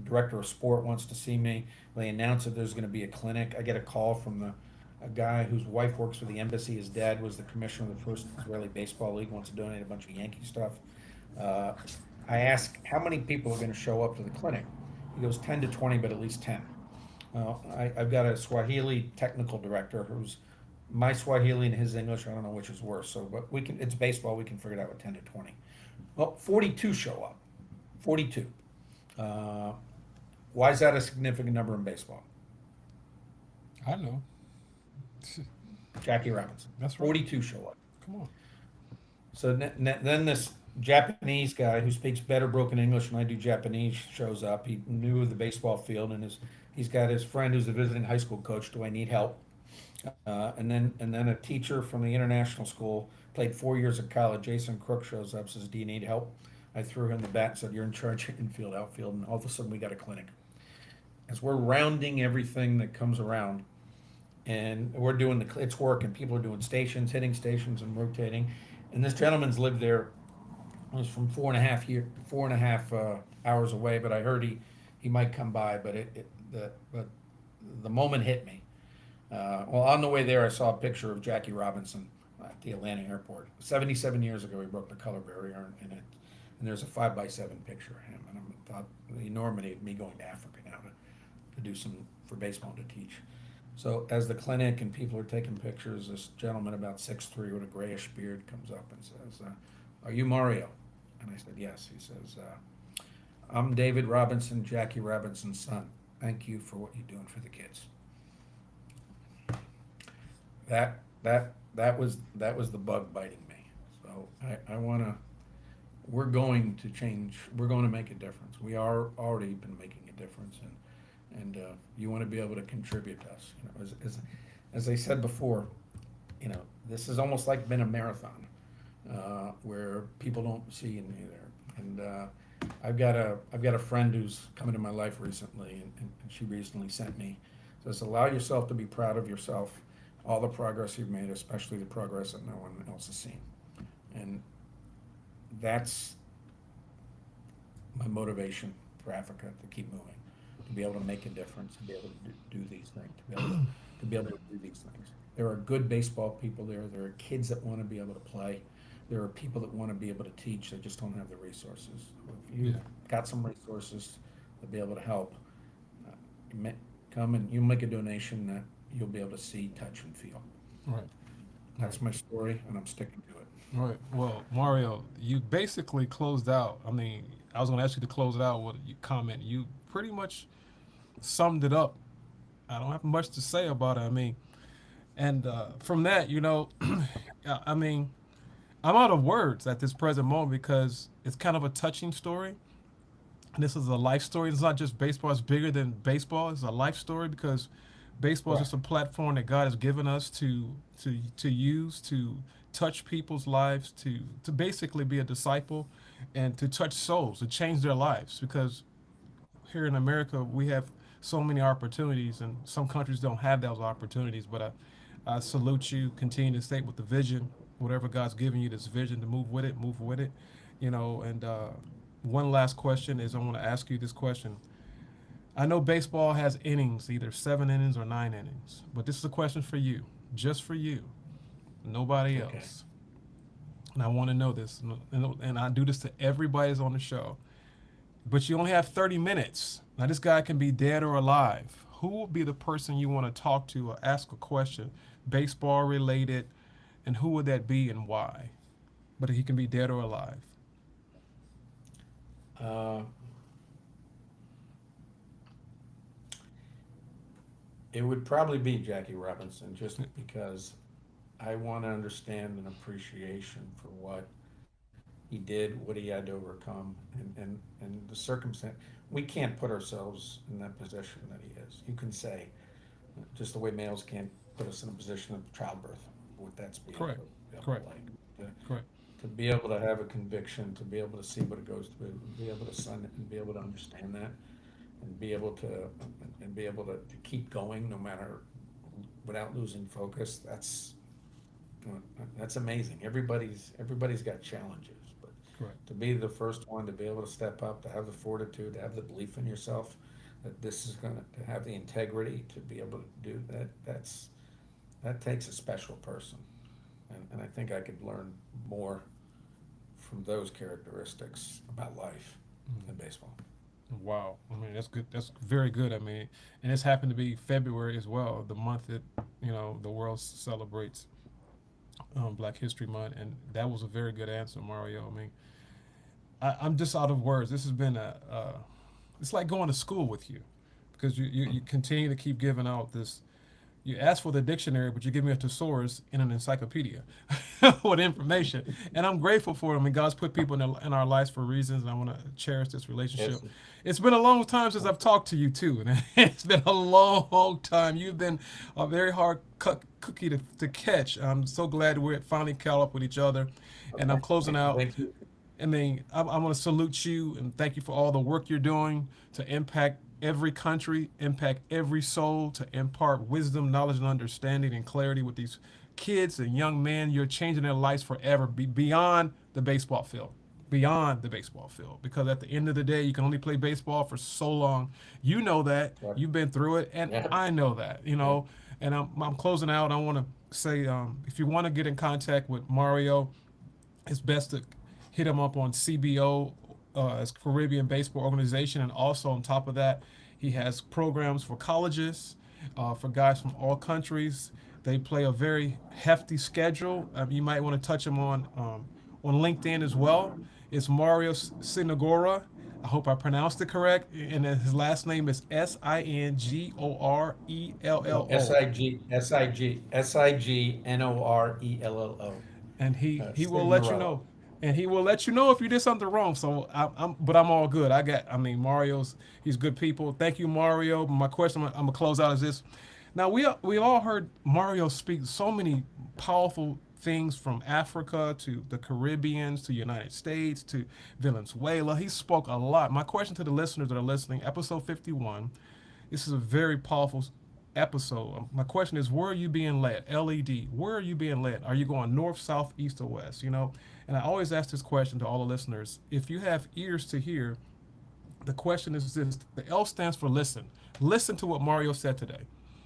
director of sport wants to see me. They announce that there's going to be a clinic. I get a call from a guy whose wife works for the embassy. His dad was the commissioner of the first Israeli baseball league. Wants to donate a bunch of Yankee stuff. I ask how many people are going to show up to the clinic. He goes 10 to 20, but at least 10. I've got a Swahili technical director who's my Swahili and his English. I don't know which is worse. So, but it's baseball. We can figure it out with 10 to 20. Well, 42 show up. 42. Why is that a significant number in baseball? I know. Jackie Robinson. That's right. 42 show up. Come on. So then this Japanese guy who speaks better broken English than I do Japanese shows up. He knew the baseball field, and he's got his friend who's a visiting high school coach. Do I need help? And then a teacher from the international school, played 4 years of college. Jason Crook shows up, says, "Do you need help?" I threw him the bat, said, "You're in charge of infield, outfield," and all of a sudden we got a clinic. As we're rounding everything that comes around, and we're doing it's work, and people are doing stations, hitting stations, and rotating. And this gentleman's lived there. It was from 4.5 hours away, but I heard he might come by. But the moment hit me. Well, on the way there, I saw a picture of Jackie Robinson at the Atlanta airport. 77 years ago, he broke the color barrier, and there's a 5x7 picture of him. And I thought the enormity of me going to Africa now to do some for baseball to teach. So as the clinic and people are taking pictures, this gentleman about 6'3" with a grayish beard comes up and says, "Are you Mario?" And I said, "Yes." He says, "I'm David Robinson, Jackie Robinson's son. Thank you for what you're doing for the kids." That was the bug biting me. So we're going to change. We're going to make a difference. We are already been making a difference, and you want to be able to contribute to us. You know, as I said before, you know, this has almost like been a marathon where people don't see you there. And I've got a friend who's come into my life recently, and she recently sent me, says, allow yourself to be proud of yourself, all the progress you've made, especially the progress that no one else has seen. And that's my motivation for Africa, to keep moving, to be able to make a difference, to be able to do these things, to be able to do these things. There are good baseball people there. There are kids that want to be able to play. There are people that want to be able to teach. They just don't have the resources. If you've got some resources to be able to help, come and you make a donation that you'll be able to see, touch, and feel. Right. That's my story, and I'm sticking to it. Right. Well, Mario, you basically closed out. I mean, I was going to ask you to close it out with your comment. You pretty much summed it up. I don't have much to say about it. I mean, and from that, you know, I mean, I'm out of words at this present moment because it's kind of a touching story. And this is a life story. It's not just baseball. It's bigger than baseball. It's a life story because baseball is Right. just a platform that God has given us to use to touch people's lives, to basically be a disciple, and to touch souls, to change their lives. Because here in America, we have so many opportunities, and some countries don't have those opportunities. But I salute you. Continue to stay with the vision, whatever God's given you this vision to move with it, move with it. You know, and one last question is I want to ask you this question. I know baseball has innings, either 7 innings or 9 innings, but this is a question for you, just for you, nobody Okay. else. And I want to know this, and I do this to everybody that's on the show. But you only have 30 minutes. Now, this guy can be dead or alive. Who would be the person you want to talk to or ask a question, baseball related, and who would that be and why? But he can be dead or alive. Uh, it would probably be Jackie Robinson, just because I want to understand an appreciation for what he did, what he had to overcome, and the circumstance. We can't put ourselves in that position that he is. You can say, just the way males can't put us in a position of childbirth, what that's Correct. able Correct. like. Correct. To be able to have a conviction, to be able to see what it goes through, be able to sign it, and be able to understand that, and be able to keep going no matter, without losing focus. That's amazing. Everybody's got challenges, but Correct. to be the first one to be able to step up, to have the fortitude, to have the belief in yourself that this is going to have the integrity to be able to do that. That takes a special person, and I think I could learn more from those characteristics about life in baseball. Wow. I mean, that's good. That's very good. I mean, and it's happened to be February as well, the month that, you know, the world celebrates Black History Month. And that was a very good answer, Mario. I mean, I'm just out of words. This has been it's like going to school with you because you continue to keep giving out this. You ask for the dictionary, but you give me a thesaurus in an encyclopedia with information. And I'm grateful for it. I mean, God's put people in our lives for reasons, and I want to cherish this relationship. Yes. It's been a long time since I've talked to you, too. And it's been a long time. You've been a very hard cookie to catch. I'm so glad we're finally caught up with each other. And I'm closing out. Thank you. I mean, I want to salute you and thank you for all the work you're doing to impact every country, impact every soul, to impart wisdom, knowledge, and understanding and clarity with these kids and young men. You're changing their lives forever, beyond the baseball field, beyond the baseball field. Because at the end of the day, you can only play baseball for so long. You know that. Right. You've been through it, and Yeah. I know that. You know, and I'm closing out. I want to say, if you want to get in contact with Mario, it's best to hit him up on CBO, as Caribbean Baseball Organization, and also on top of that, he has programs for colleges, for guys from all countries. They play a very hefty schedule. You might want to touch him on LinkedIn as well. It's Mario Sinagora. I hope I pronounced it correct. And his last name is Singorello. SIGNORELLO. And he will let you Signorello. know. and he will let you know if you did something wrong. So but I'm all good. Mario's, he's good people. Thank you, Mario. My question I'm gonna close out is this. Now we all heard Mario speak so many powerful things from Africa to the Caribbean to the United States to Venezuela. He spoke a lot. My question to the listeners that are listening, episode 51, this is a very powerful episode. My question is, where are you being led? LED, where are you being led? Are you going north, south, east, or west? And I always ask this question to all the listeners. If you have ears to hear, the question is this: the L stands for listen. Listen to what Mario said today.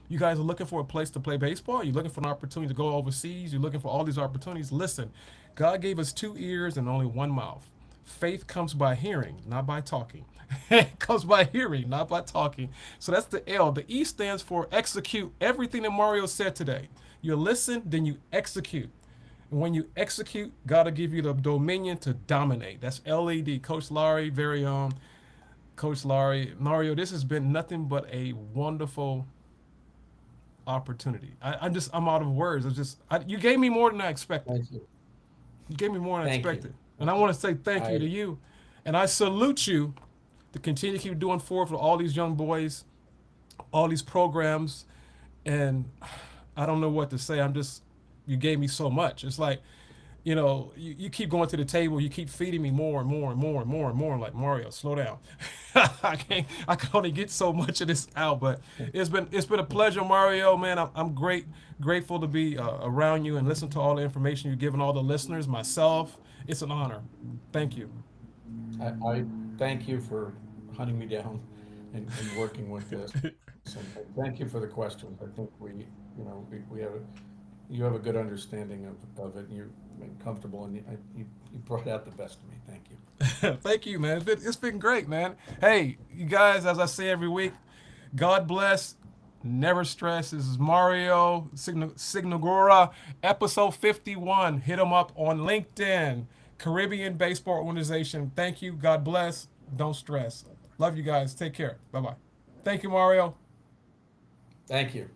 You guys are looking for a place to play baseball. You're looking for an opportunity to go overseas. You're looking for all these opportunities. Listen, God gave us 2 ears and only one mouth. Faith comes by hearing, not by talking. It comes by hearing, not by talking. So that's the L. The E stands for execute everything that Mario said today. You listen, then you execute. And when you execute, God will give you the dominion to dominate. That's LED. Coach Lowery, very own. Coach Lowery. Mario, this has been nothing but a wonderful opportunity. I'm out of words. You gave me more than I expected. Thank you. You gave me more than I Thank you. expected. And I want to say thank you I to you. And I salute you to continue to keep doing forward for all these young boys, all these programs. And I don't know what to say. You gave me so much. It's like, you keep going to the table, you keep feeding me more and more and more and more and more. I'm like, Mario, slow down. I can only get so much of this out, but it's been a pleasure, Mario, man. I'm grateful to be around you and listen to all the information you're giving all the listeners, myself. It's an honor. Thank you. I thank you for hunting me down and working with this. And thank you for the questions. I think we have you have a good understanding of it, and you're comfortable, and you brought out the best of me. Thank you. Thank you, man. It's been great, man. Hey, you guys, as I say every week, God bless. Never stress. This is Mario Signorello, episode 51. Hit him up on LinkedIn, Caribbean Baseball Organization. Thank you. God bless. Don't stress. Love you guys. Take care. Bye-bye. Thank you, Mario. Thank you.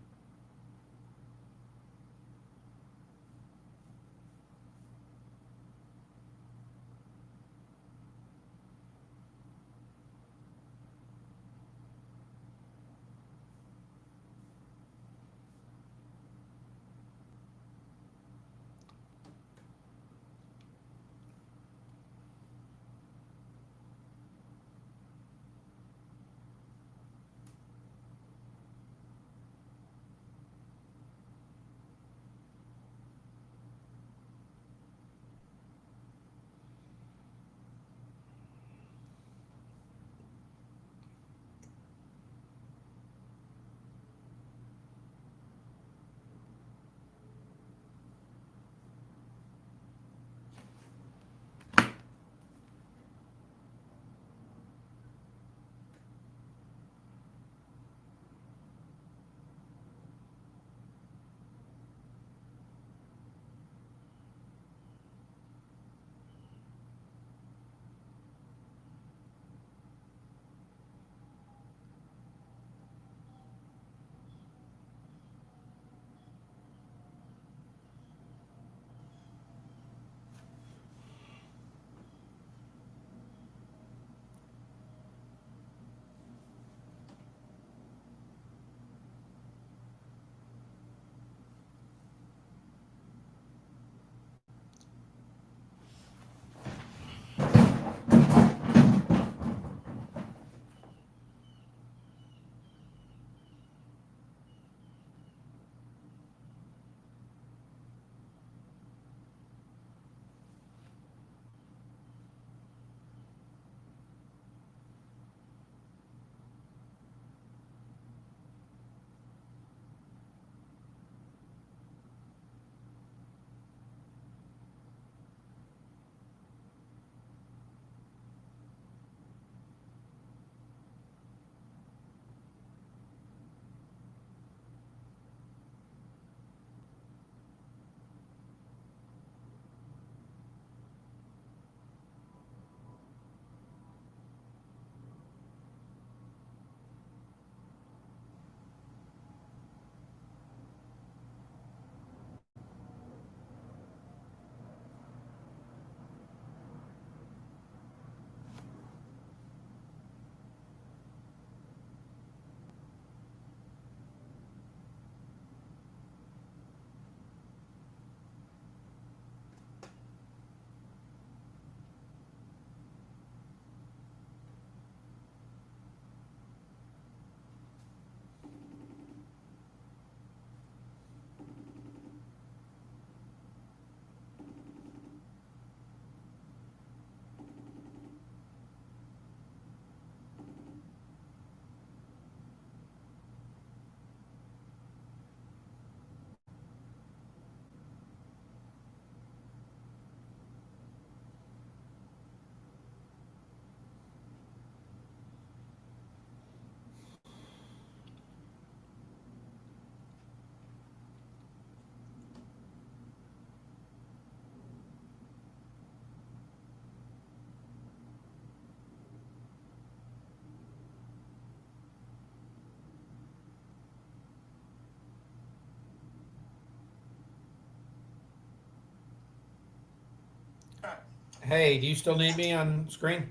Hey, do you still need me on screen?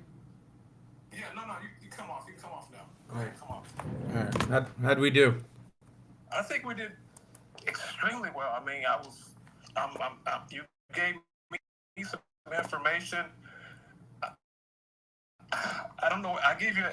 Yeah, no, you come off. You can come off now. All right. Come off. All right. How'd we do? I think we did extremely well. I mean, you gave me some information. I don't know. I gave you